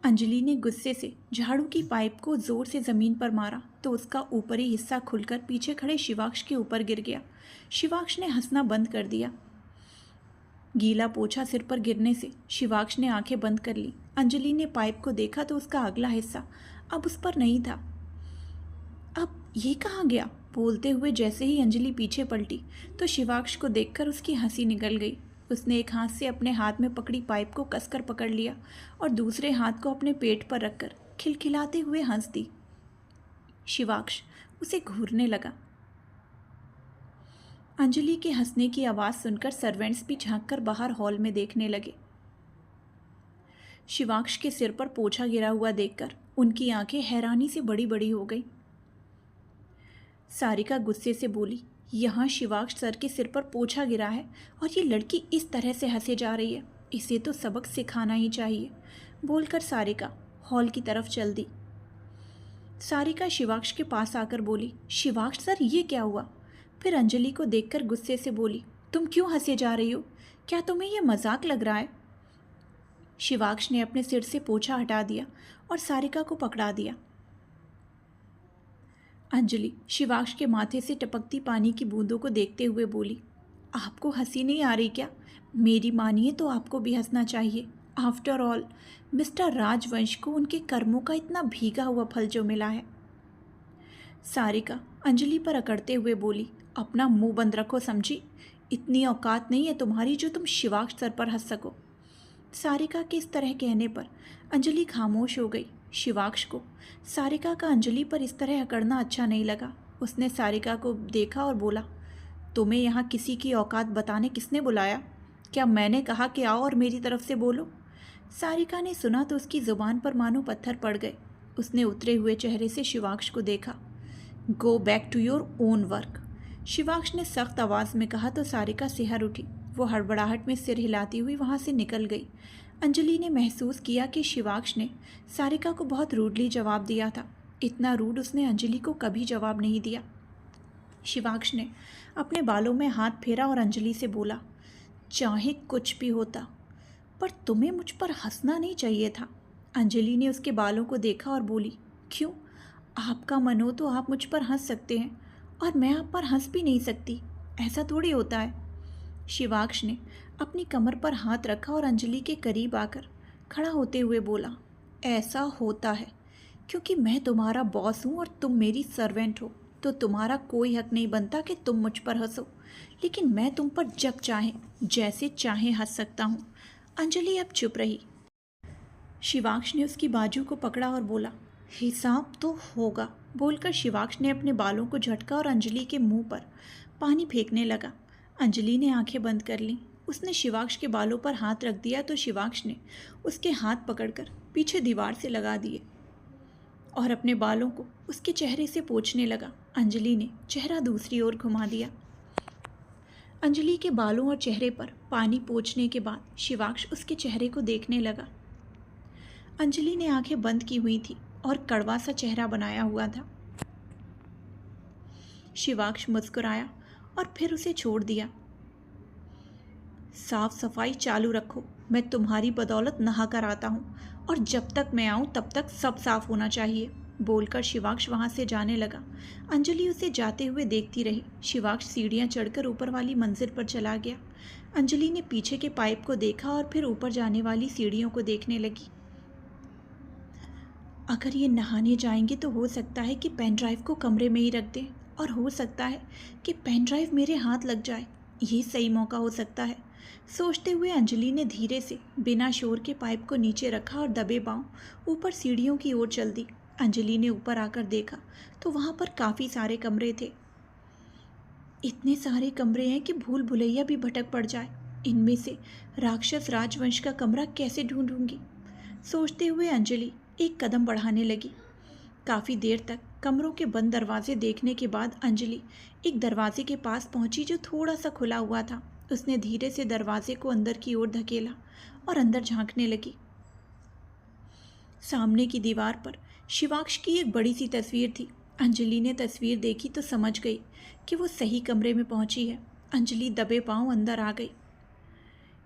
अंजलि ने गुस्से से झाड़ू की पाइप को जोर से ज़मीन पर मारा तो उसका ऊपरी हिस्सा खुलकर पीछे खड़े शिवाक्ष के ऊपर गिर गया। शिवाक्ष ने हंसना बंद कर दिया। गीला पोछा सिर पर गिरने से शिवाक्ष ने आंखें बंद कर ली। अंजलि ने पाइप को देखा तो उसका अगला हिस्सा अब उस पर नहीं था। अब ये कहाँ गया? बोलते हुए जैसे ही अंजलि पीछे पलटी तो शिवाक्ष को देखकर उसकी हंसी निकल गई। उसने एक हाथ से अपने हाथ में पकड़ी पाइप को कसकर पकड़ लिया और दूसरे हाथ को अपने पेट पर रखकर खिलखिलाते हुए हंस दी। शिवाक्ष उसे घूरने लगा। अंजलि के हंसने की आवाज़ सुनकर सर्वेंट्स भी झांककर बाहर हॉल में देखने लगे। शिवाक्ष के सिर पर पोछा गिरा हुआ देखकर उनकी आंखें हैरानी से बड़ी बड़ी हो गई। सारिका गुस्से से बोली, यहाँ शिवाक्ष सर के सिर पर पोछा गिरा है और ये लड़की इस तरह से हंसे जा रही है, इसे तो सबक सिखाना ही चाहिए, बोलकर सारिका हॉल की तरफ चल दी। सारिका शिवाक्ष के पास आकर बोली, शिवाक्ष सर ये क्या हुआ? फिर अंजलि को देखकर गुस्से से बोली, तुम क्यों हंसे जा रही हो? क्या तुम्हें यह मजाक लग रहा है? शिवाक्ष ने अपने सिर से पोछा हटा दिया और सारिका को पकड़ा दिया। अंजलि शिवाक्ष के माथे से टपकती पानी की बूंदों को देखते हुए बोली, आपको हंसी नहीं आ रही क्या? मेरी मानिए तो आपको भी हंसना चाहिए। आफ्टर ऑल मिस्टर राजवंश को उनके कर्मों का इतना भीगा हुआ फल जो मिला है। सारिका अंजलि पर अकड़ते हुए बोली, अपना मुंह बंद रखो समझी, इतनी औकात नहीं है तुम्हारी जो तुम शिवाक्ष सर पर हंस सको। सारिका के इस तरह कहने पर अंजलि खामोश हो गई। शिवाक्ष को सारिका का अंजलि पर इस तरह अकड़ना अच्छा नहीं लगा। उसने सारिका को देखा और बोला, तुम्हें यहाँ किसी की औकात बताने किसने बुलाया? क्या मैंने कहा कि आओ और मेरी तरफ से बोलो? सारिका ने सुना तो उसकी ज़ुबान पर मानो पत्थर पड़ गए। उसने उतरे हुए चेहरे से शिवाक्ष को देखा। Go back to your own work, Shivaksh ने सख्त आवाज़ में कहा तो सारिका सिहर उठी। वो हड़बड़ाहट में सिर हिलाती हुई वहाँ से निकल गई। अंजलि ने महसूस किया कि शिवाक्ष ने सारिका को बहुत रूडली जवाब दिया था। इतना रूड उसने अंजलि को कभी जवाब नहीं दिया। शिवाक्ष ने अपने बालों में हाथ फेरा और अंजलि से बोला, चाहे कुछ भी होता पर तुम्हें मुझ पर हंसना नहीं चाहिए था। अंजलि ने उसके बालों को देखा और बोली, क्यों? आपका मन हो तो आप मुझ पर हंस सकते हैं और मैं आप पर हंस भी नहीं सकती, ऐसा थोड़ी होता है। शिवाक्ष ने अपनी कमर पर हाथ रखा और अंजलि के करीब आकर खड़ा होते हुए बोला, ऐसा होता है क्योंकि मैं तुम्हारा बॉस हूँ और तुम मेरी सर्वेंट हो, तो तुम्हारा कोई हक नहीं बनता कि तुम मुझ पर हंसो, लेकिन मैं तुम पर जब चाहे जैसे चाहे हंस सकता हूँ। अंजलि अब चुप रही। शिवाक्ष ने उसकी बाजू को पकड़ा और बोला, हिसाब तो होगा, बोलकर शिवाक्ष ने अपने बालों को झटका और अंजलि के मुंह पर पानी फेंकने लगा। अंजलि ने आंखें बंद कर लीं। उसने शिवाक्ष के बालों पर हाथ रख दिया तो शिवाक्ष ने उसके हाथ पकड़कर पीछे दीवार से लगा दिए और अपने बालों को उसके चेहरे से पोंछने लगा। अंजलि ने चेहरा दूसरी ओर घुमा दिया। अंजलि के बालों और चेहरे पर पानी पोंछने के बाद शिवाक्ष उसके चेहरे को देखने लगा। अंजलि ने आंखें बंद की हुई थी और कड़वा सा चेहरा बनाया हुआ था। शिवाक्ष मुस्कुराया और फिर उसे छोड़ दिया। साफ सफाई चालू रखो, मैं तुम्हारी बदौलत नहा कर आता हूँ और जब तक मैं आऊँ तब तक सब साफ होना चाहिए, बोलकर शिवाक्ष वहाँ से जाने लगा। अंजलि उसे जाते हुए देखती रही। शिवाक्ष सीढ़ियाँ चढ़कर ऊपर वाली मंजिल पर चला गया। अंजलि ने पीछे के पाइप को देखा और फिर ऊपर जाने वाली सीढ़ियों को देखने लगी। अगर ये नहाने जाएंगे तो हो सकता है कि पेन ड्राइव को कमरे में ही रख दें, और हो सकता है कि पेन ड्राइव मेरे हाथ लग जाए। ये सही मौका हो सकता है। सोचते हुए अंजलि ने धीरे से बिना शोर के पाइप को नीचे रखा और दबे पांव ऊपर सीढ़ियों की ओर चल दी। अंजलि ने ऊपर आकर देखा तो वहाँ पर काफ़ी सारे कमरे थे। इतने सारे कमरे हैं कि भूल भुलैया भी भटक पड़ जाए। इनमें से राक्षस राजवंश का कमरा कैसे ढूंढूंगी? सोचते हुए अंजलि एक कदम बढ़ाने लगी। काफ़ी देर तक कमरों के बंद दरवाजे देखने के बाद अंजलि एक दरवाजे के पास पहुंची जो थोड़ा सा खुला हुआ था। उसने धीरे से दरवाजे को अंदर की ओर धकेला और अंदर झांकने लगी। सामने की दीवार पर शिवाक्ष की एक बड़ी सी तस्वीर थी। अंजलि ने तस्वीर देखी तो समझ गई कि वो सही कमरे में पहुंची है। अंजलि दबे पांव अंदर आ गई।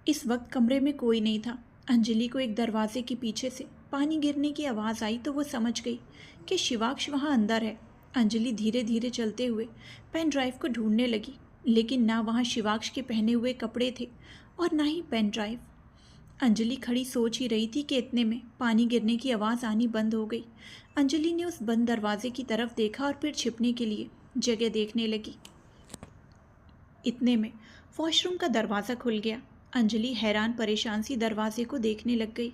इस वक्त कमरे में कोई नहीं था। अंजलि को एक दरवाजे के पीछे से पानी गिरने की आवाज़ आई तो वो समझ गई कि शिवाक्ष वहाँ अंदर है। अंजलि धीरे धीरे चलते हुए पेन ड्राइव को ढूंढने लगी, लेकिन ना वहाँ शिवाक्ष के पहने हुए कपड़े थे और ना ही पेन ड्राइव। अंजलि खड़ी सोच ही रही थी कि इतने में पानी गिरने की आवाज़ आनी बंद हो गई। अंजलि ने उस बंद दरवाजे की तरफ देखा और फिर छिपने के लिए जगह देखने लगी। इतने में वॉशरूम का दरवाज़ा खुल गया। अंजलि हैरान परेशान सी दरवाजे को देखने लग गई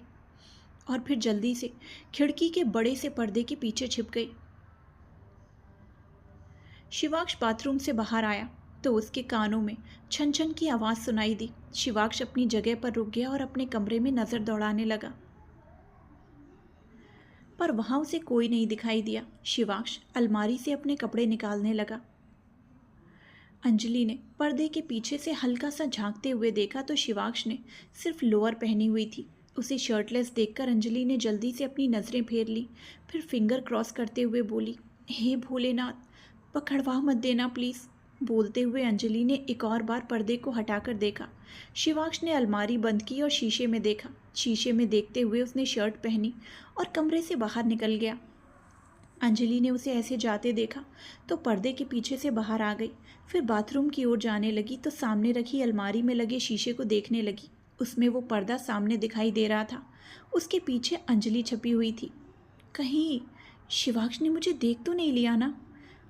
और फिर जल्दी से खिड़की के बड़े से पर्दे के पीछे छिप गई। शिवाक्ष बाथरूम से बाहर आया तो उसके कानों में छन छन की आवाज़ सुनाई दी। शिवाक्ष अपनी जगह पर रुक गया और अपने कमरे में नज़र दौड़ाने लगा, पर वहाँ उसे कोई नहीं दिखाई दिया। शिवाक्ष अलमारी से अपने कपड़े निकालने लगा। अंजलि ने पर्दे के पीछे से हल्का सा झांकते हुए देखा तो शिवाक्ष ने सिर्फ लोअर पहनी हुई थी। उसे शर्टलेस देखकर अंजलि ने जल्दी से अपनी नज़रें फेर ली, फिर फिंगर क्रॉस करते हुए बोली, हे भोलेनाथ, पकड़वा मत देना प्लीज़। बोलते हुए अंजलि ने एक और बार पर्दे को हटाकर देखा। शिवाक्ष ने अलमारी बंद की और शीशे में देखा। शीशे में देखते हुए उसने शर्ट पहनी और कमरे से बाहर निकल गया। अंजलि ने उसे ऐसे जाते देखा तो पर्दे के पीछे से बाहर आ गई। फिर बाथरूम की ओर जाने लगी तो सामने रखी अलमारी में लगे शीशे को देखने लगी। उसमें वो पर्दा सामने दिखाई दे रहा था। उसके पीछे अंजलि छपी हुई थी। कहीं शिवाक्ष ने मुझे देख तो नहीं लिया ना?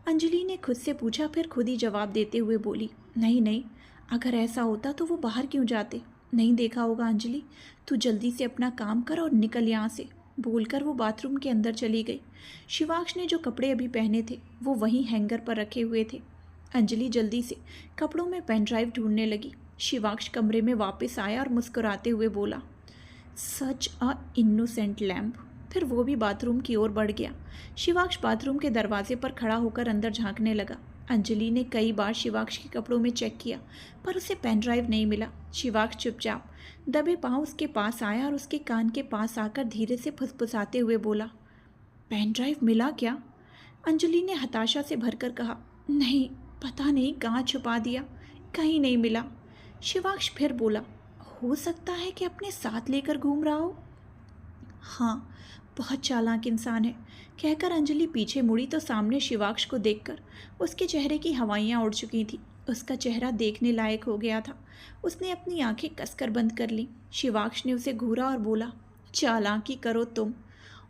अंजलि ने खुद से पूछा, फिर खुद ही जवाब देते हुए बोली, नहीं नहीं, अगर ऐसा होता तो वो बाहर क्यों जाते? नहीं देखा होगा अंजलि, तू जल्दी से अपना काम कर और निकल यहाँ से। बोलकर वो बाथरूम के अंदर चली गई। शिवाक्ष ने जो कपड़े अभी पहने थे वो वहीं हैंगर पर रखे हुए थे। अंजलि जल्दी से कपड़ों में पेन ड्राइव ढूंढने लगी। शिवाक्ष कमरे में वापस आया और मुस्कुराते हुए बोला, सच अ इनोसेंट लैम्प। फिर वो भी बाथरूम की ओर बढ़ गया। शिवाक्ष बाथरूम के दरवाजे पर खड़ा होकर अंदर झांकने लगा। अंजलि ने कई बार शिवाक्ष के कपड़ों में चेक किया पर उसे पेन ड्राइव नहीं मिला। शिवाक्ष चुपचाप दबे पांव उसके पास आया और उसके कान के पास आकर धीरे से फुसफुसाते हुए बोला, पेन ड्राइव मिला क्या? अंजलि ने हताशा से भरकर कहा, नहीं, पता नहीं कहाँ छुपा दिया, कहीं नहीं मिला। शिवाक्ष फिर बोला, हो सकता है कि अपने साथ लेकर घूम रहा हो। हाँ, बहुत चालाक इंसान है। कहकर अंजलि पीछे मुड़ी तो सामने शिवाक्ष को देखकर उसके चेहरे की हवाइयाँ उड़ चुकी थी। उसका चेहरा देखने लायक हो गया था। उसने अपनी आंखें कसकर बंद कर लीं। शिवाक्ष ने उसे घूरा और बोला, चालाकी करो तुम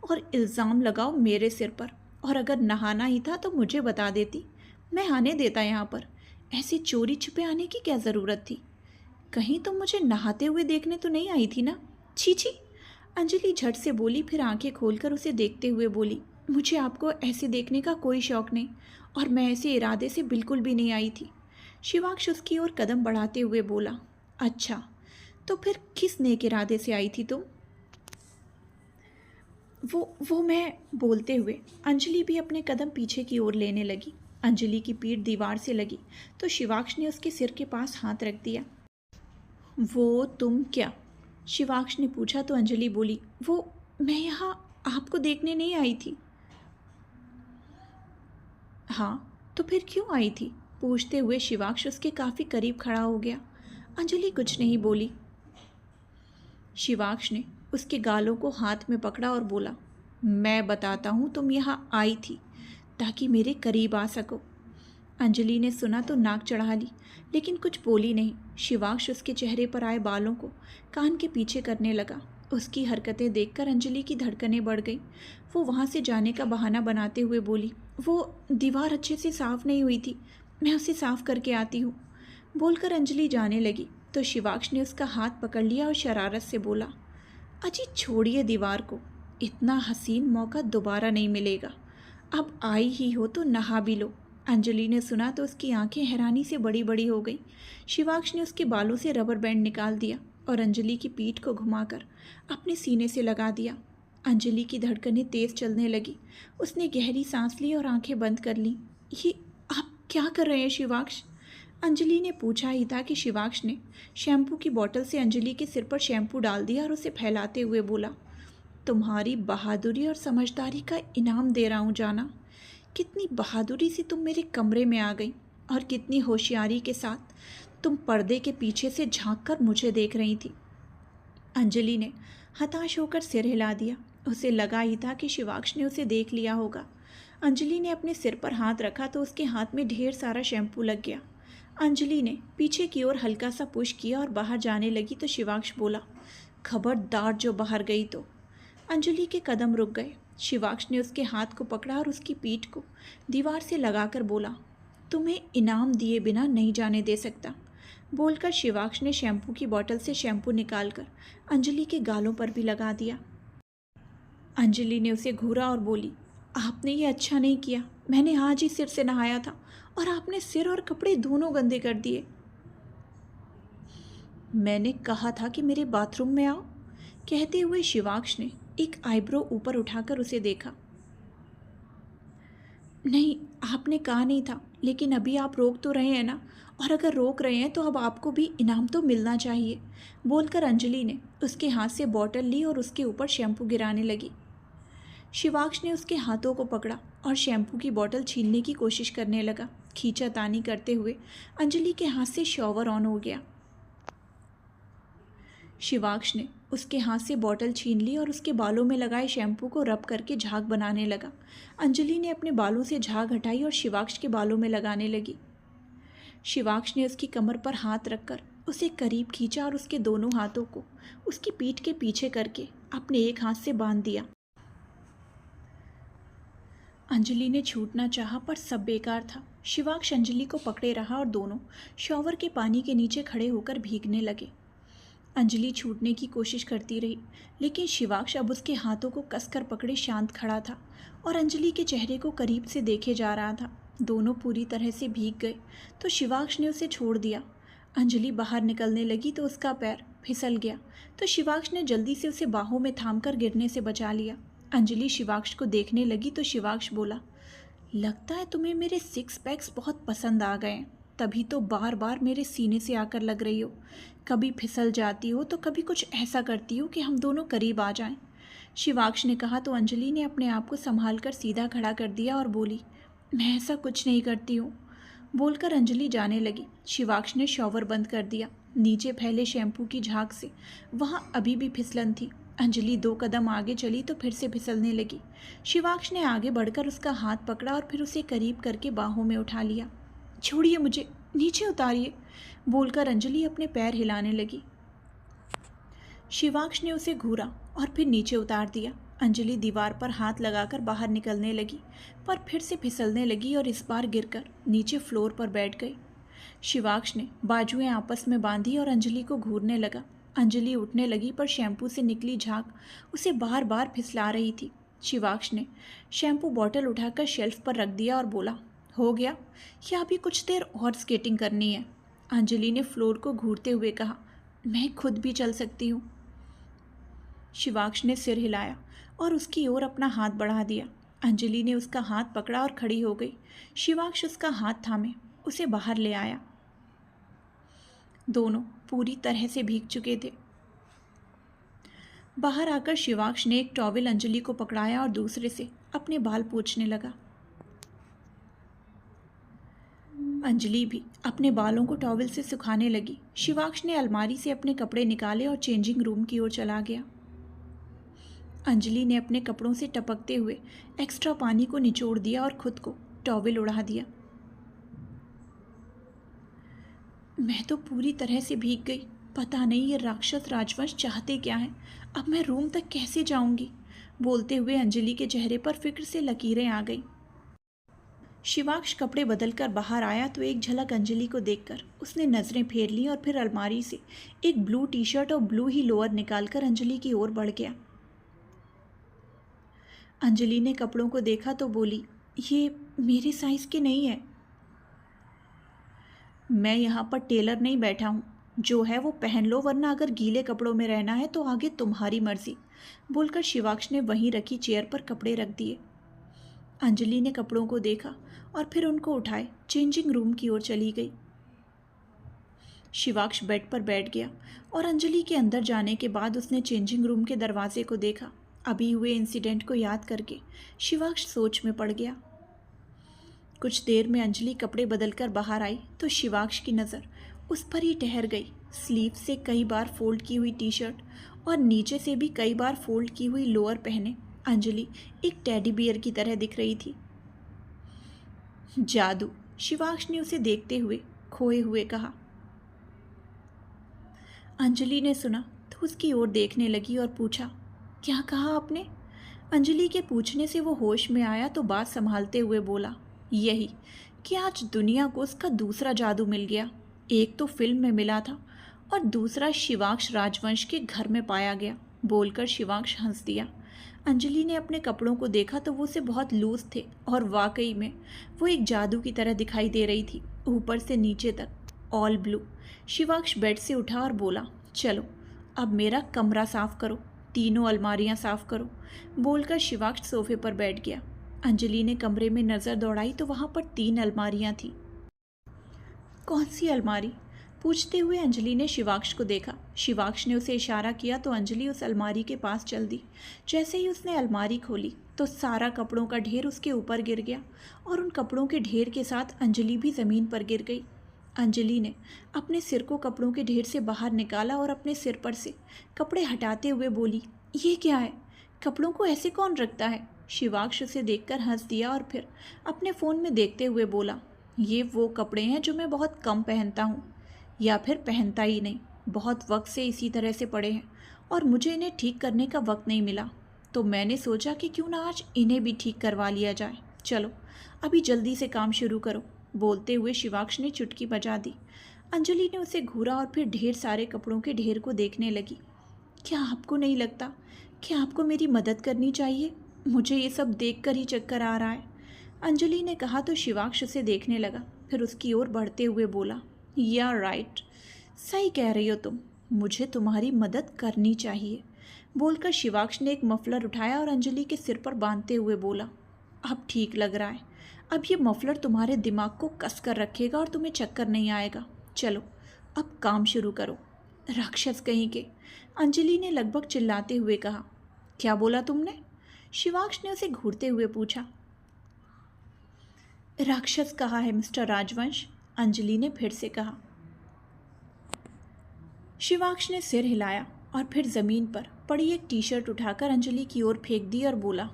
और इल्ज़ाम लगाओ मेरे सिर पर, और अगर नहाना ही था तो मुझे बता देती, मैं आने देता यहाँ पर। ऐसी चोरी छुपे आने की क्या ज़रूरत थी? कहीं तुम मुझे नहाते हुए देखने तो नहीं आई थी ना? छी छी। अंजलि झट से बोली, फिर आंखें खोलकर उसे देखते हुए बोली, मुझे आपको ऐसे देखने का कोई शौक़ नहीं, और मैं ऐसे इरादे से बिल्कुल भी नहीं आई थी। शिवाक्ष उसकी ओर कदम बढ़ाते हुए बोला, अच्छा, तो फिर किस नेक इरादे से आई थी तुम? वो मैं। बोलते हुए अंजलि भी अपने कदम पीछे की ओर लेने लगी। अंजलि की पीठ दीवार से लगी तो शिवाक्ष ने उसके सिर के पास हाथ रख दिया। वो तुम क्या? शिवाक्ष ने पूछा तो अंजलि बोली, वो मैं यहाँ आपको देखने नहीं आई थी। हाँ, तो फिर क्यों आई थी? पूछते हुए शिवाक्ष उसके काफ़ी करीब खड़ा हो गया। अंजलि कुछ नहीं बोली। शिवाक्ष ने उसके गालों को हाथ में पकड़ा और बोला, मैं बताता हूँ, तुम यहाँ आई थी ताकि मेरे करीब आ सको। अंजलि ने सुना तो नाक चढ़ा ली, लेकिन कुछ बोली नहीं। शिवाक्ष उसके चेहरे पर आए बालों को कान के पीछे करने लगा। उसकी हरकतें देखकर अंजलि की धड़कनें बढ़ गईं। वो वहाँ से जाने का बहाना बनाते हुए बोली, वो दीवार अच्छे से साफ नहीं हुई थी, मैं उसे साफ करके आती हूँ। बोलकर अंजलि जाने लगी तो शिवाक्ष ने उसका हाथ पकड़ लिया और शरारत से बोला, अजी छोड़िए दीवार को, इतना हसीन मौका दोबारा नहीं मिलेगा। अब आई ही हो तो नहा भी लो। अंजलि ने सुना तो उसकी आंखें हैरानी से बड़ी बड़ी हो गईं। शिवाक्ष ने उसके बालों से रबर बैंड निकाल दिया और अंजलि की पीठ को घुमाकर अपने सीने से लगा दिया। अंजलि की धड़कनें तेज चलने लगी। उसने गहरी सांस ली और आंखें बंद कर लीं। ये आप क्या कर रहे हैं शिवाक्ष? अंजलि ने पूछा ही था कि शिवाक्ष ने शैम्पू की बोतल से अंजलि के सिर पर शैम्पू डाल दिया और उसे फैलाते हुए बोला, तुम्हारी बहादुरी और समझदारी का इनाम दे रहा हूँ जाना। कितनी बहादुरी से तुम मेरे कमरे में आ गई और कितनी होशियारी के साथ तुम पर्दे के पीछे से झांक कर मुझे देख रही थी। अंजलि ने हताश होकर सिर हिला दिया। उसे लगा ही था कि शिवाक्ष ने उसे देख लिया होगा। अंजलि ने अपने सिर पर हाथ रखा तो उसके हाथ में ढेर सारा शैम्पू लग गया। अंजलि ने पीछे की ओर हल्का सा पुश किया और बाहर जाने लगी तो शिवाक्ष बोला, खबरदार जो बाहर गई तो। अंजलि के कदम रुक गए। शिवाक्ष ने उसके हाथ को पकड़ा और उसकी पीठ को दीवार से लगाकर बोला, तुम्हें इनाम दिए बिना नहीं जाने दे सकता। बोलकर शिवाक्ष ने शैम्पू की बोतल से शैम्पू निकालकर अंजलि के गालों पर भी लगा दिया। अंजलि ने उसे घूरा और बोली, आपने ये अच्छा नहीं किया। मैंने आज ही सिर से नहाया था और आपने सिर और कपड़े दोनों गंदे कर दिए। मैंने कहा था कि मेरे बाथरूम में आओ। कहते हुए शिवाक्ष ने एक आईब्रो ऊपर उठाकर उसे देखा। नहीं, आपने कहा नहीं था, लेकिन अभी आप रोक तो रहे हैं ना, और अगर रोक रहे हैं तो अब आपको भी इनाम तो मिलना चाहिए। बोलकर अंजलि ने उसके हाथ से बोतल ली और उसके ऊपर शैम्पू गिराने लगी। शिवाक्ष ने उसके हाथों को पकड़ा और शैम्पू की बोतल छीनने की कोशिश करने लगा। खींचातानी करते हुए अंजलि के हाथ से शॉवर ऑन हो गया। शिवाक्ष ने उसके हाथ से बोतल छीन ली और उसके बालों में लगाए शैम्पू को रब करके झाग बनाने लगा। अंजलि ने अपने बालों से झाग हटाई और शिवाक्ष के बालों में लगाने लगी। शिवाक्ष ने उसकी कमर पर हाथ रखकर उसे करीब खींचा और उसके दोनों हाथों को उसकी पीठ के पीछे करके अपने एक हाथ से बांध दिया। अंजलि ने छूटना चाहा पर सब बेकार था। शिवाक्ष अंजलि को पकड़े रहा और दोनों शॉवर के पानी के नीचे खड़े होकर भीगने लगे। अंजलि छूटने की कोशिश करती रही, लेकिन शिवाक्ष अब उसके हाथों को कसकर पकड़े शांत खड़ा था और अंजलि के चेहरे को करीब से देखे जा रहा था। दोनों पूरी तरह से भीग गए तो शिवाक्ष ने उसे छोड़ दिया। अंजलि बाहर निकलने लगी तो उसका पैर फिसल गया तो शिवाक्ष ने जल्दी से उसे बाहों में थामकर गिरने से बचा लिया। अंजलि शिवाक्ष को देखने लगी तो शिवाक्ष बोला, लगता है तुम्हें मेरे सिक्स पैक्स बहुत पसंद आ गए हैं, तभी तो बार बार मेरे सीने से आकर लग रही हो। कभी फिसल जाती हो तो कभी कुछ ऐसा करती हो कि हम दोनों करीब आ जाएं। शिवाक्ष ने कहा तो अंजलि ने अपने आप को संभाल कर सीधा खड़ा कर दिया और बोली, मैं ऐसा कुछ नहीं करती हूँ। बोलकर अंजलि जाने लगी। शिवाक्ष ने शॉवर बंद कर दिया। नीचे फैले शैम्पू की झाग से वहाँ अभी भी फिसलन थी। अंजलि 2 कदम आगे चली तो फिर से फिसलने लगी। शिवाक्ष ने आगे बढ़कर उसका हाथ पकड़ा और फिर उसे करीब करके बाहों में उठा लिया। छोड़िए मुझे, नीचे उतारिए। बोलकर अंजलि अपने पैर हिलाने लगी। शिवाक्ष ने उसे घूरा और फिर नीचे उतार दिया। अंजलि दीवार पर हाथ लगाकर बाहर निकलने लगी, पर फिर से फिसलने लगी और इस बार गिरकर नीचे फ्लोर पर बैठ गई। शिवाक्ष ने बाजुएं आपस में बांधी और अंजलि को घूरने लगा। अंजलि उठने लगी पर शैम्पू से निकली झाग उसे बार बार फिसला रही थी। शिवाक्ष ने शैम्पू बॉटल उठाकर शेल्फ पर रख दिया और बोला, हो गया, या अभी कुछ देर और स्केटिंग करनी है? अंजलि ने फ्लोर को घूरते हुए कहा, मैं खुद भी चल सकती हूँ। शिवाक्ष ने सिर हिलाया और उसकी ओर अपना हाथ बढ़ा दिया। अंजलि ने उसका हाथ पकड़ा और खड़ी हो गई। शिवाक्ष उसका हाथ थामे उसे बाहर ले आया। दोनों पूरी तरह से भीग चुके थे। बाहर आकर शिवाक्ष ने एक टॉवेल अंजलि को पकड़ाया और दूसरे से अपने बाल पोंछने लगा। अंजलि भी अपने बालों को टॉवेल से सुखाने लगी। शिवाक्ष ने अलमारी से अपने कपड़े निकाले और चेंजिंग रूम की ओर चला गया। अंजलि ने अपने कपड़ों से टपकते हुए एक्स्ट्रा पानी को निचोड़ दिया और खुद को टॉवेल उड़ा दिया। मैं तो पूरी तरह से भीग गई। पता नहीं ये राक्षस राजवंश चाहते क्या हैं। अब मैं रूम तक कैसे जाऊंगी? बोलते हुए अंजलि के चेहरे पर फिक्र से लकीरें आ गईं। शिवाक्ष कपड़े बदलकर बाहर आया तो एक झलक अंजलि को देखकर उसने नज़रें फेर लीं और फिर अलमारी से एक ब्लू टी शर्ट और ब्लू ही लोअर निकालकर अंजलि की ओर बढ़ गया। अंजलि ने कपड़ों को देखा तो बोली, ये मेरे साइज़ के नहीं है। मैं यहाँ पर टेलर नहीं बैठा हूँ, जो है वो पहन लो, वरना अगर गीले कपड़ों में रहना है तो आगे तुम्हारी मर्जी, बोलकर शिवाक्ष ने वहीं रखी चेयर पर कपड़े रख दिए। अंजलि ने कपड़ों को देखा और फिर उनको उठाए चेंजिंग रूम की ओर चली गई। शिवाक्ष बेड पर बैठ गया और अंजलि के अंदर जाने के बाद उसने चेंजिंग रूम के दरवाजे को देखा। अभी हुए इंसिडेंट को याद करके शिवाक्ष सोच में पड़ गया। कुछ देर में अंजलि कपड़े बदलकर बाहर आई तो शिवाक्ष की नज़र उस पर ही ठहर गई। स्लीव से कई बार फोल्ड की हुई टी शर्ट और नीचे से भी कई बार फोल्ड की हुई लोअर पहने अंजलि एक टेडी बियर की तरह दिख रही थी। जादू, शिवाक्ष ने उसे देखते हुए खोए हुए कहा। अंजलि ने सुना तो उसकी ओर देखने लगी और पूछा, क्या कहा आपने? अंजलि के पूछने से वो होश में आया तो बात संभालते हुए बोला, यही कि आज दुनिया को उसका दूसरा जादू मिल गया। एक तो फिल्म में मिला था और दूसरा शिवाक्ष राजवंश के घर में पाया गया, बोलकर शिवाक्ष हंस दिया। अंजलि ने अपने कपड़ों को देखा तो वो उसे बहुत लूज थे और वाकई में वो एक जादू की तरह दिखाई दे रही थी, ऊपर से नीचे तक ऑल ब्लू। शिवाक्ष बेड से उठा और बोला, चलो अब मेरा कमरा साफ करो, तीनों अलमारियां साफ करो, बोलकर शिवाक्ष सोफे पर बैठ गया। अंजलि ने कमरे में नज़र दौड़ाई तो वहाँ पर 3 अलमारियां थीं। कौन सी अलमारी? पूछते हुए अंजलि ने शिवाक्ष को देखा। शिवाक्ष ने उसे इशारा किया तो अंजलि उस अलमारी के पास चल दी। जैसे ही उसने अलमारी खोली तो सारा कपड़ों का ढेर उसके ऊपर गिर गया और उन कपड़ों के ढेर के साथ अंजलि भी ज़मीन पर गिर गई। अंजलि ने अपने सिर को कपड़ों के ढेर से बाहर निकाला और अपने सिर पर से कपड़े हटाते हुए बोली, ये क्या है? कपड़ों को ऐसे कौन रखता है? शिवाक्ष उसे देखकर हंस दिया और फिर अपने फ़ोन में देखते हुए बोला, ये वो कपड़े हैं जो मैं बहुत कम पहनता हूँ, या फिर पहनता ही नहीं। बहुत वक्त से इसी तरह से पड़े हैं और मुझे इन्हें ठीक करने का वक्त नहीं मिला, तो मैंने सोचा कि क्यों ना आज इन्हें भी ठीक करवा लिया जाए। चलो अभी जल्दी से काम शुरू करो, बोलते हुए शिवाक्ष ने चुटकी बजा दी। अंजलि ने उसे घूरा और फिर ढेर सारे कपड़ों के ढेर को देखने लगी। क्या आपको नहीं लगता कि आपको मेरी मदद करनी चाहिए? मुझे ये सब देखकर ही चक्कर आ रहा है, अंजलि ने कहा तो शिवाक्ष उसे देखने लगा, फिर उसकी ओर बढ़ते हुए बोला, या राइट, सही कह रही हो तुम, मुझे तुम्हारी मदद करनी चाहिए, बोलकर शिवाक्ष ने एक मफलर उठाया और अंजलि के सिर पर बांधते हुए बोला, अब ठीक लग रहा है। अब ये मफलर तुम्हारे दिमाग को कस कर रखेगा और तुम्हें चक्कर नहीं आएगा। चलो अब काम शुरू करो। राक्षस कहीं के, अंजलि ने लगभग चिल्लाते हुए कहा। क्या बोला तुमने? शिवाक्ष ने उसे घूरते हुए पूछा। राक्षस कहा है मिस्टर राजवंश, अंजलि ने फिर से कहा। शिवाक्ष ने सिर हिलाया और फिर ज़मीन पर पड़ी एक टी शर्ट उठाकर अंजलि की ओर फेंक दी और बोला,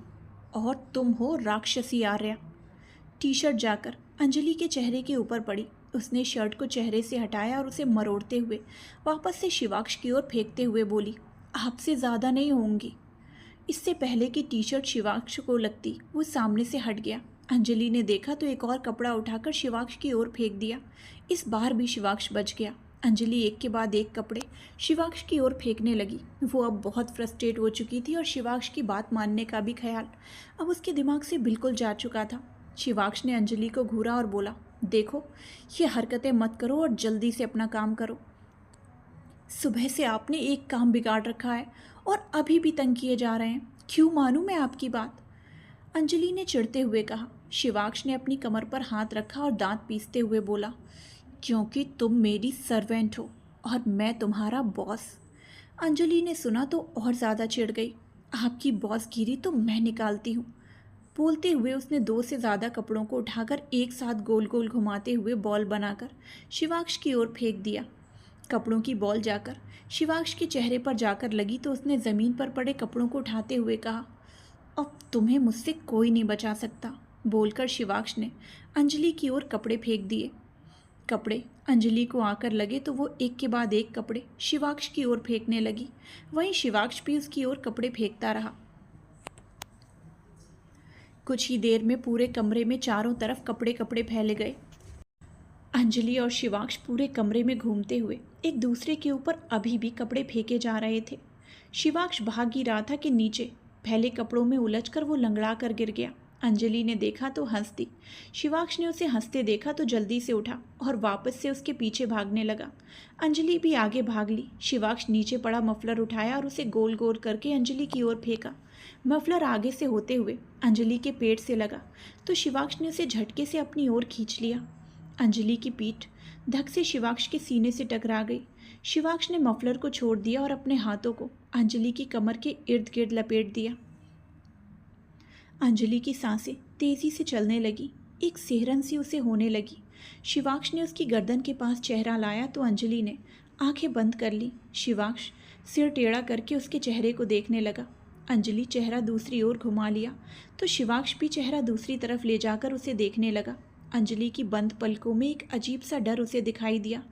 और तुम हो राक्षसी आर्या। टी शर्ट जाकर अंजलि के चेहरे के ऊपर पड़ी। उसने शर्ट को चेहरे से हटाया और उसे मरोड़ते हुए वापस से शिवाक्ष की ओर फेंकते हुए बोली, आपसे ज़्यादा नहीं होंगी। इससे पहले कि टी शर्ट शिवाक्ष को लगती वो सामने से हट गया। अंजलि ने देखा तो एक और कपड़ा उठाकर शिवाक्ष की ओर फेंक दिया। इस बार भी शिवाक्ष बच गया। अंजलि एक के बाद एक कपड़े शिवाक्ष की ओर फेंकने लगी। वो अब बहुत फ्रस्ट्रेट हो चुकी थी और शिवाक्ष की बात मानने का भी ख्याल अब उसके दिमाग से बिल्कुल जा चुका था। शिवाक्ष ने अंजलि को घूरा और बोला, देखो ये हरकतें मत करो और जल्दी से अपना काम करो। सुबह से आपने एक काम बिगाड़ रखा है और अभी भी तंग किए जा रहे हैं। क्यों मानूं मैं आपकी बात? अंजलि ने चिढ़ते हुए कहा। शिवाक्ष ने अपनी कमर पर हाथ रखा और दांत पीसते हुए बोला, क्योंकि तुम मेरी सर्वेंट हो और मैं तुम्हारा बॉस। अंजलि ने सुना तो और ज़्यादा चिढ़ गई। आपकी बॉसगिरी तो मैं निकालती हूँ। बोलते हुए उसने 2 से ज़्यादा कपड़ों को उठाकर एक साथ गोल गोल घुमाते हुए बॉल बनाकर शिवाक्ष की ओर फेंक दिया। कपड़ों की बॉल जाकर शिवांश के चेहरे पर जाकर लगी तो उसने ज़मीन पर पड़े कपड़ों को उठाते हुए कहा, अब तुम्हें मुझसे कोई नहीं बचा सकता। बोलकर शिवांश ने अंजलि की ओर कपड़े फेंक दिए। कपड़े अंजलि को आकर लगे तो वो एक के बाद एक कपड़े शिवांश की ओर फेंकने लगी। वहीं शिवांश भी उसकी ओर कपड़े फेंकता रहा। कुछ ही देर में पूरे कमरे में चारों तरफ कपड़े कपड़े फैले गए। अंजलि और शिवांश पूरे कमरे में घूमते हुए एक दूसरे के ऊपर अभी भी कपड़े फेंके जा रहे थे। शिवांश भाग ही रहा था कि नीचे फैले कपड़ों में उलझकर वो लंगड़ा कर गिर गया। अंजलि ने देखा तो हंस दी। शिवांश ने उसे हंसते देखा तो जल्दी से उठा और वापस से उसके पीछे भागने लगा। अंजलि भी आगे भाग ली। शिवांश नीचे पड़ा मफलर उठाया और उसे गोल गोल करके अंजलि की ओर फेंका। मफलर आगे से होते हुए अंजलि के पेट से लगा तो शिवांश ने उसे झटके से अपनी ओर खींच लिया। अंजलि की पीठ धक से शिवांश के सीने से टकरा गई। शिवांश ने मफलर को छोड़ दिया और अपने हाथों को अंजलि की कमर के इर्द गिर्द लपेट दिया। अंजलि की सांसें तेजी से चलने लगी। एक सिहरन सी उसे होने लगी। शिवांश ने उसकी गर्दन के पास चेहरा लाया तो अंजलि ने आंखें बंद कर ली। शिवांश सिर टेढ़ा करके उसके चेहरे को देखने लगा। अंजलि चेहरा दूसरी ओर घुमा लिया तो शिवांश भी चेहरा दूसरी तरफ ले जाकर उसे देखने लगा। अंजलि की बंद पलकों में एक अजीब सा डर उसे दिखाई दिया।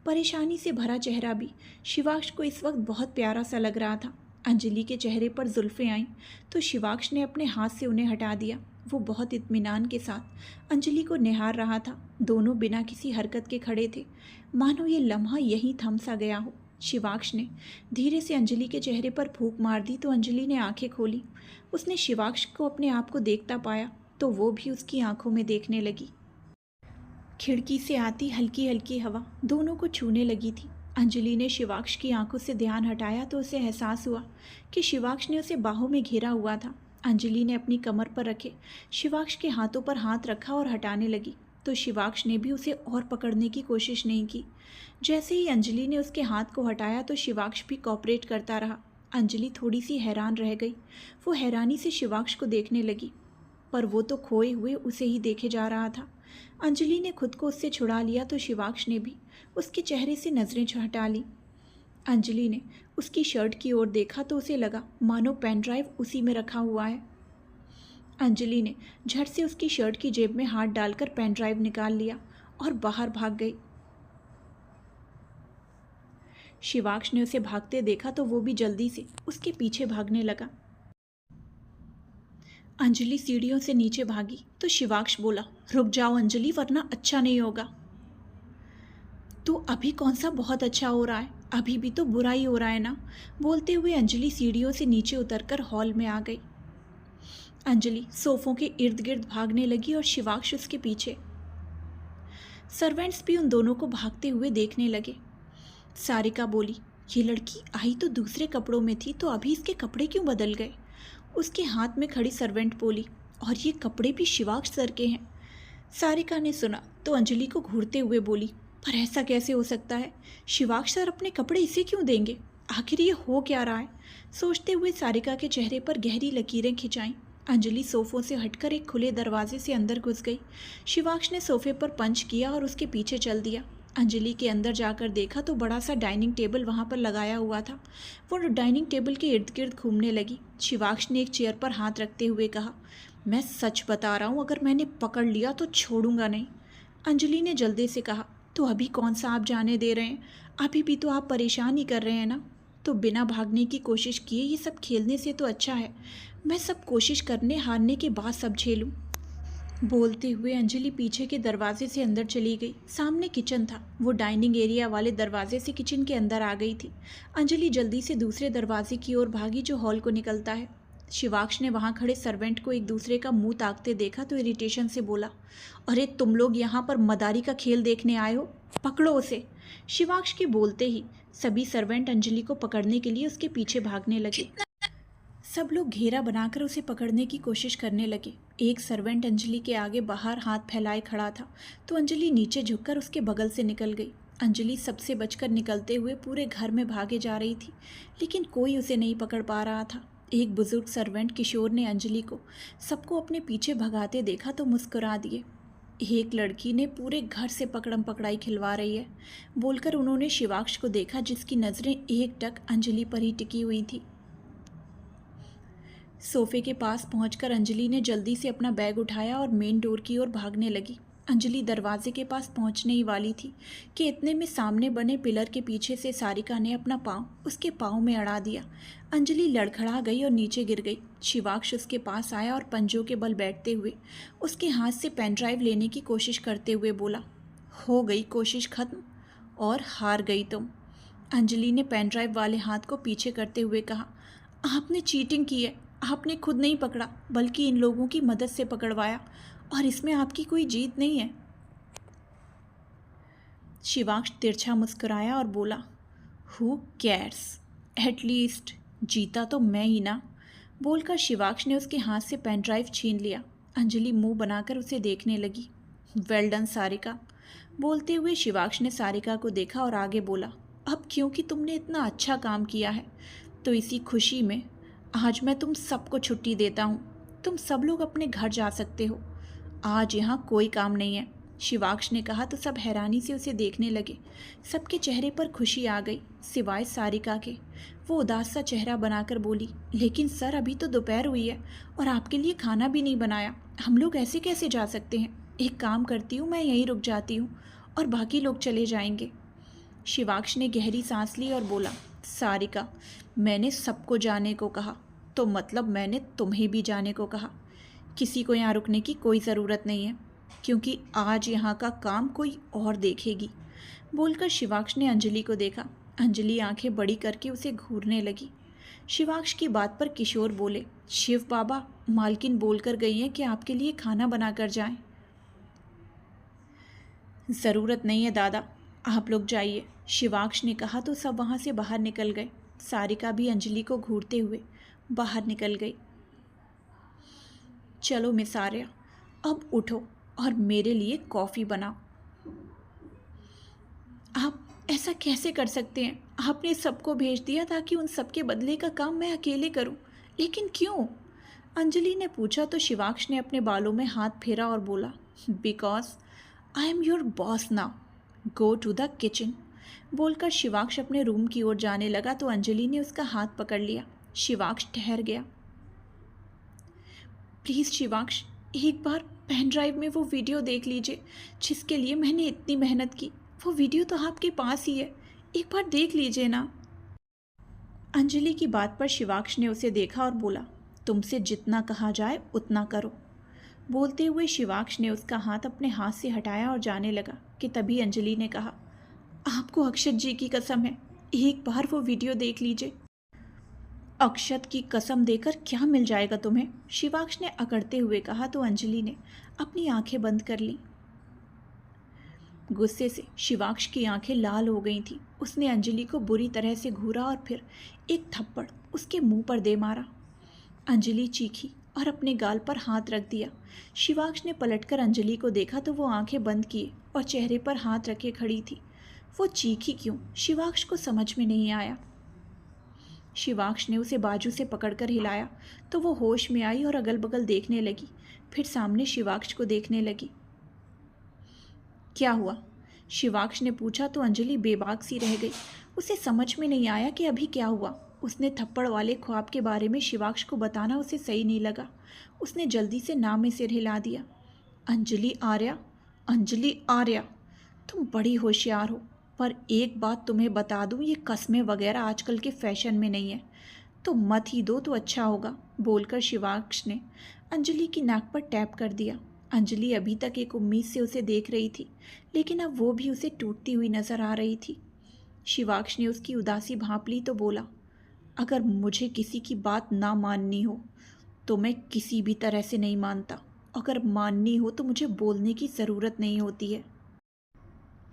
परेशानी से भरा चेहरा भी शिवांश को इस वक्त बहुत प्यारा सा लग रहा था। अंजलि के चेहरे पर जुल्फ़ें आईं तो शिवांश ने अपने हाथ से उन्हें हटा दिया। वो बहुत इत्मीनान के साथ अंजलि को निहार रहा था। दोनों बिना किसी हरकत के खड़े थे, मानो ये लम्हा यहीं थम सा गया हो। शिवांश ने धीरे से अंजलि के चेहरे पर फूंक मार दी तो अंजलि ने आंखें खोली। उसने शिवांश को अपने आप को देखता पाया तो वो भी उसकी आंखों में देखने लगी। खिड़की से आती हल्की हल्की हवा दोनों को छूने लगी थी। अंजलि ने शिवांश की आंखों से ध्यान हटाया तो उसे एहसास हुआ कि शिवांश ने उसे बाहों में घेरा हुआ था। अंजलि ने अपनी कमर पर रखे शिवांश के हाथों पर हाथ रखा और हटाने लगी तो शिवांश ने भी उसे और पकड़ने की कोशिश नहीं की। जैसे ही अंजलि ने उसके हाथ को हटाया तो शिवांश भी कॉपरेट करता रहा। अंजलि थोड़ी सी हैरान रह गई। वो हैरानी से शिवांश को देखने लगी पर वो तो खोए हुए उसे ही देखे जा रहा था। अंजलि ने खुद को उससे छुड़ा लिया तो शिवांश ने भी उसके चेहरे से नज़रें हटा ली। अंजलि ने उसकी शर्ट की ओर देखा तो उसे लगा मानो पेन ड्राइव उसी में रखा हुआ है। अंजलि ने झट से उसकी शर्ट की जेब में हाथ डालकर पेन ड्राइव निकाल लिया और बाहर भाग गई। शिवांश ने उसे भागते देखा तो वो भी जल्दी से उसके पीछे भागने लगा। अंजलि सीढ़ियों से नीचे भागी तो शिवांश बोला, रुक जाओ अंजलि, वरना अच्छा नहीं होगा। तो अभी कौन सा बहुत अच्छा हो रहा है, अभी भी तो बुरा ही हो रहा है ना। बोलते हुए अंजलि सीढ़ियों से नीचे उतरकर हॉल में आ गई। अंजलि सोफों के इर्द गिर्द भागने लगी और शिवांश उसके पीछे। सर्वेंट्स भी उन दोनों को भागते हुए देखने लगे। सारिका बोली, ये लड़की आई तो दूसरे कपड़ों में थी तो अभी इसके कपड़े क्यों बदल गए। उसके हाथ में खड़ी सर्वेंट बोली, और ये कपड़े भी शिवांश सर के हैं। सारिका ने सुना तो अंजलि को घूरते हुए बोली, पर ऐसा कैसे हो सकता है, शिवांश सर अपने कपड़े इसे क्यों देंगे, आखिर ये हो क्या रहा है। सोचते हुए सारिका के चेहरे पर गहरी लकीरें खिंचाईं। अंजलि सोफों से हटकर एक खुले दरवाजे से अंदर घुस गई। शिवांश ने सोफे पर पंच किया और उसके पीछे चल दिया। अंजलि के अंदर जाकर देखा तो बड़ा सा डाइनिंग टेबल वहाँ पर लगाया हुआ था। वो डाइनिंग टेबल के इर्द गिर्द घूमने लगी। शिवांश ने एक चेयर पर हाथ रखते हुए कहा, मैं सच बता रहा हूँ, अगर मैंने पकड़ लिया तो छोड़ूंगा नहीं। अंजलि ने जल्दी से कहा, तो अभी कौन सा आप जाने दे रहे हैं, अभी भी तो आप परेशान ही कर रहे हैं ना। तो बिना भागने की कोशिश किए ये सब खेलने से तो अच्छा है मैं सब कोशिश करने हारने के बाद सब झेलूँ। बोलते हुए अंजलि पीछे के दरवाजे से अंदर चली गई। सामने किचन था। वो डाइनिंग एरिया वाले दरवाजे से किचन के अंदर आ गई थी। अंजलि जल्दी से दूसरे दरवाजे की ओर भागी जो हॉल को निकलता है। शिवांश ने वहाँ खड़े सर्वेंट को एक दूसरे का मुंह ताकते देखा तो इरिटेशन से बोला, अरे तुम लोग यहाँ पर मदारी का खेल देखने आए हो, पकड़ो उसे। शिवांश के बोलते ही सभी सर्वेंट अंजलि को पकड़ने के लिए उसके पीछे भागने लगे। सब लोग घेरा बनाकर उसे पकड़ने की कोशिश करने लगे। एक सर्वेंट अंजलि के आगे बाहर हाथ फैलाए खड़ा था तो अंजलि नीचे झुककर उसके बगल से निकल गई। अंजलि सबसे बचकर निकलते हुए पूरे घर में भागे जा रही थी, लेकिन कोई उसे नहीं पकड़ पा रहा था। एक बुजुर्ग सर्वेंट किशोर ने अंजलि को सबको अपने पीछे भगाते देखा तो मुस्कुरा दिए। एक लड़की ने पूरे घर से पकड़म पकड़ाई खिलवा रही है, बोलकर उन्होंने शिवाक्ष को देखा, जिसकी नज़रें एकटक अंजलि पर ही टिकी हुई थी। सोफे के पास पहुंचकर अंजलि ने जल्दी से अपना बैग उठाया और मेन डोर की ओर भागने लगी। अंजलि दरवाजे के पास पहुंचने ही वाली थी कि इतने में सामने बने पिलर के पीछे से सारिका ने अपना पाँव उसके पाँव में अड़ा दिया। अंजलि लड़खड़ा गई और नीचे गिर गई। शिवाक्ष उसके पास आया और पंजों के बल बैठते हुए उसके हाथ से पेन ड्राइव लेने की कोशिश करते हुए बोला, हो गई कोशिश खत्म और हार गई तुम। अंजलि ने पेन ड्राइव वाले हाथ को पीछे करते हुए कहा, आपने चीटिंग की है। आपने खुद नहीं पकड़ा बल्कि इन लोगों की मदद से पकड़वाया, और इसमें आपकी कोई जीत नहीं है। शिवाक्ष तिरछा मुस्कुराया और बोला, हु केयर्स, एटलीस्ट जीता तो मैं ही ना। बोलकर शिवाक्ष ने उसके हाथ से पेन ड्राइव छीन लिया। अंजलि मुंह बनाकर उसे देखने लगी। Well done Sarika. बोलते हुए शिवाक्ष ने सारिका को देखा और आगे बोला, अब क्योंकि तुमने इतना अच्छा काम किया है तो इसी खुशी में आज मैं तुम सबको छुट्टी देता हूँ। तुम सब लोग अपने घर जा सकते हो। आज यहाँ कोई काम नहीं है। शिवाक्ष ने कहा तो सब हैरानी से उसे देखने लगे। सबके चेहरे पर खुशी आ गई सिवाय सारिका के। वो उदास सा चेहरा बनाकर बोली, लेकिन सर अभी तो दोपहर हुई है और आपके लिए खाना भी नहीं बनाया। हम लोग ऐसे कैसे जा सकते हैं? एक काम करती हूँ, मैं यहीं रुक जाती हूँ और बाकी लोग चले जाएंगे। शिवाक्ष ने गहरी सांस ली और बोला, सारिका, मैंने सबको जाने को कहा तो मतलब मैंने तुम्हें भी जाने को कहा। किसी को यहाँ रुकने की कोई ज़रूरत नहीं है क्योंकि आज यहाँ का काम कोई और देखेगी। बोलकर शिवाक्ष ने अंजलि को देखा। अंजलि आंखें बड़ी करके उसे घूरने लगी। शिवाक्ष की बात पर किशोर बोले, शिव बाबा, मालकिन बोलकर गई हैं कि आपके लिए खाना बना कर जाएं। ज़रूरत नहीं है दादा, आप लोग जाइए, शिवाक्ष ने कहा तो सब वहाँ से बाहर निकल गए। सारिका भी अंजलि को घूरते हुए बाहर निकल गई। चलो मिस आर्या, अब उठो और मेरे लिए कॉफ़ी बनाओ। आप ऐसा कैसे कर सकते हैं? आपने सबको भेज दिया ताकि उन सबके बदले का काम मैं अकेले करूं, लेकिन क्यों? अंजलि ने पूछा तो शिवाक्ष ने अपने बालों में हाथ फेरा और बोला, because I am your boss now, go to the kitchen. बोलकर शिवाक्ष अपने रूम की ओर जाने लगा तो अंजलि ने उसका हाथ पकड़ लिया। शिवाक्ष ठहर गया। प्लीज़ शिवाक्ष, एक बार पेन ड्राइव में वो वीडियो देख लीजिए जिसके लिए मैंने इतनी मेहनत की। वो वीडियो तो आपके पास ही है, एक बार देख लीजिए ना। अंजलि की बात पर शिवाक्ष ने उसे देखा और बोला, तुमसे जितना कहा जाए उतना करो। बोलते हुए शिवाक्ष ने उसका हाथ अपने हाथ से हटाया और जाने लगा कि तभी अंजलि ने कहा, आपको अक्षत जी की कसम है, एक बार वो वीडियो देख लीजिए। अक्षत की कसम देकर क्या मिल जाएगा तुम्हें? शिवाक्ष ने अकड़ते हुए कहा तो अंजलि ने अपनी आंखें बंद कर लीं। गुस्से से शिवाक्ष की आंखें लाल हो गई थीं। उसने अंजलि को बुरी तरह से घूरा और फिर एक थप्पड़ उसके मुंह पर दे मारा। अंजलि चीखी और अपने गाल पर हाथ रख दिया। शिवाक्ष ने पलटकर अंजलि को देखा तो वो आंखें बंद किए और चेहरे पर हाथ रखे खड़ी थी। वो चीखी क्यों, शिवाक्ष को समझ में नहीं आया। शिवाक्ष ने उसे बाजू से पकड़कर हिलाया तो वो होश में आई और अगल बगल देखने लगी। फिर सामने शिवाक्ष को देखने लगी। क्या हुआ? शिवाक्ष ने पूछा तो अंजलि बेबाक सी रह गई। उसे समझ में नहीं आया कि अभी क्या हुआ। उसने थप्पड़ वाले ख्वाब के बारे में शिवाक्ष को बताना उसे सही नहीं लगा। उसने जल्दी से ना में सिर हिला दिया। अंजलि आर्या, अंजलि आर्या, तुम बड़ी होशियार हो, पर एक बात तुम्हें बता दूं, ये कस्में वगैरह आजकल के फैशन में नहीं है, तो मत ही दो तो अच्छा होगा। बोलकर शिवाक्ष ने अंजलि की नाक पर टैप कर दिया। अंजलि अभी तक एक उम्मीद से उसे देख रही थी, लेकिन अब वो भी उसे टूटती हुई नजर आ रही थी। शिवाक्ष ने उसकी उदासी भांप ली तो बोला, अगर मुझे किसी की बात ना माननी हो तो मैं किसी भी तरह से नहीं मानता। अगर माननी हो तो मुझे बोलने की ज़रूरत नहीं होती है।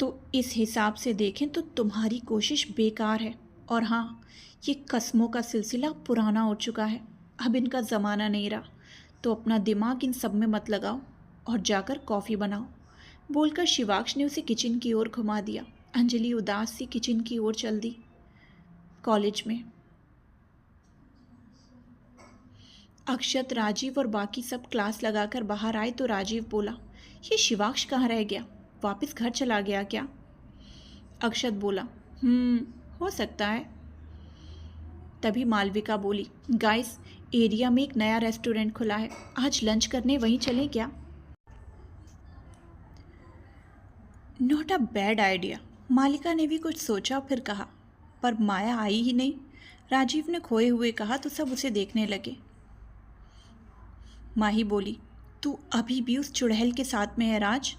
तो इस हिसाब से देखें तो तुम्हारी कोशिश बेकार है। और हाँ, ये कस्मों का सिलसिला पुराना हो चुका है, अब इनका ज़माना नहीं रहा। तो अपना दिमाग इन सब में मत लगाओ और जाकर कॉफ़ी बनाओ। बोलकर शिवाक्ष ने उसे किचन की ओर घुमा दिया। अंजलि उदास सी किचन की ओर चल दी। कॉलेज में अक्षत, राजीव और बाकी सब क्लास लगाकर बाहर आए तो राजीव बोला, ये शिवाक्ष कहाँ रह गया? वापस घर चला गया क्या? अक्षत बोला, हो सकता है। तभी मालविका बोली, गाइस, एरिया में एक नया रेस्टोरेंट खुला है, आज लंच करने वहीं चलें क्या? Not a bad idea. मालिका ने भी कुछ सोचा फिर कहा, पर माया आई ही नहीं। राजीव ने खोए हुए कहा तो सब उसे देखने लगे। माही बोली, तू अभी भी उस चुड़ैल के साथ में है राज?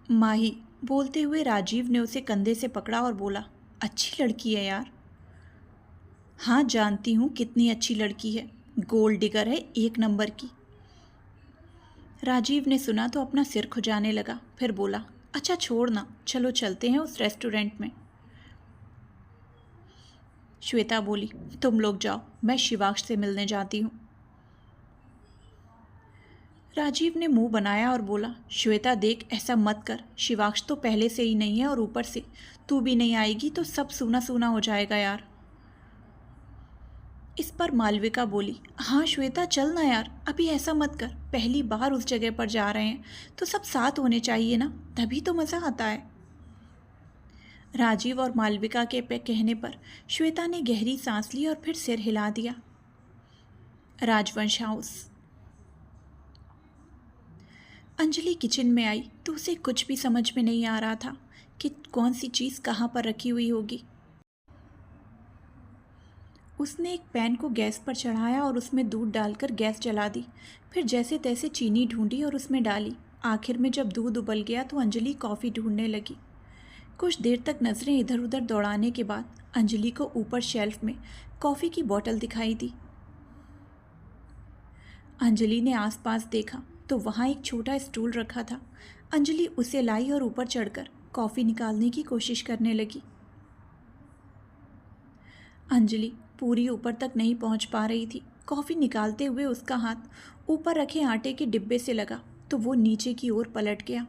माही बोलते हुए राजीव ने उसे कंधे से पकड़ा और बोला, अच्छी लड़की है यार। हाँ जानती हूँ कितनी अच्छी लड़की है, गोल्ड डिगर है एक नंबर की। राजीव ने सुना तो अपना सिर खुजाने लगा, फिर बोला, अच्छा छोड़ना, चलो चलते हैं उस रेस्टोरेंट में। श्वेता बोली, तुम लोग जाओ, मैं शिवाक्ष से मिलने जाती हूँ। राजीव ने मुंह बनाया और बोला, श्वेता देख, ऐसा मत कर, शिवाक्ष तो पहले से ही नहीं है और ऊपर से तू भी नहीं आएगी तो सब सूना सूना हो जाएगा यार। इस पर मालविका बोली, हाँ श्वेता चल ना यार, अभी ऐसा मत कर, पहली बार उस जगह पर जा रहे हैं तो सब साथ होने चाहिए ना, तभी तो मज़ा आता है। राजीव और मालविका के कहने पर श्वेता ने गहरी सांस ली और फिर सिर हिला दिया। राजवंश हाउस। अंजलि किचन में आई तो उसे कुछ भी समझ में नहीं आ रहा था कि कौन सी चीज़ कहाँ पर रखी हुई होगी। उसने एक पैन को गैस पर चढ़ाया और उसमें दूध डालकर गैस जला दी। फिर जैसे तैसे चीनी ढूंढी और उसमें डाली। आखिर में जब दूध उबल गया तो अंजलि कॉफ़ी ढूंढने लगी। कुछ देर तक नज़रें इधर उधर दौड़ाने के बाद अंजलि को ऊपर शेल्फ में कॉफ़ी की बोतल दिखाई दी। अंजलि ने आसपास देखा तो वहाँ एक छोटा स्टूल रखा था। अंजलि उसे लाई और ऊपर चढ़कर कॉफ़ी निकालने की कोशिश करने लगी। अंजलि पूरी ऊपर तक नहीं पहुंच पा रही थी। कॉफ़ी निकालते हुए उसका हाथ ऊपर रखे आटे के डिब्बे से लगा तो वो नीचे की ओर पलट गया।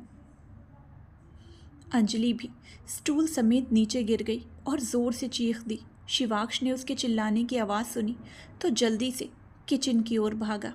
अंजलि भी स्टूल समेत नीचे गिर गई और ज़ोर से चीख दी। शिवाक्ष ने उसके चिल्लाने की आवाज़ सुनी तो जल्दी से किचन की ओर भागा।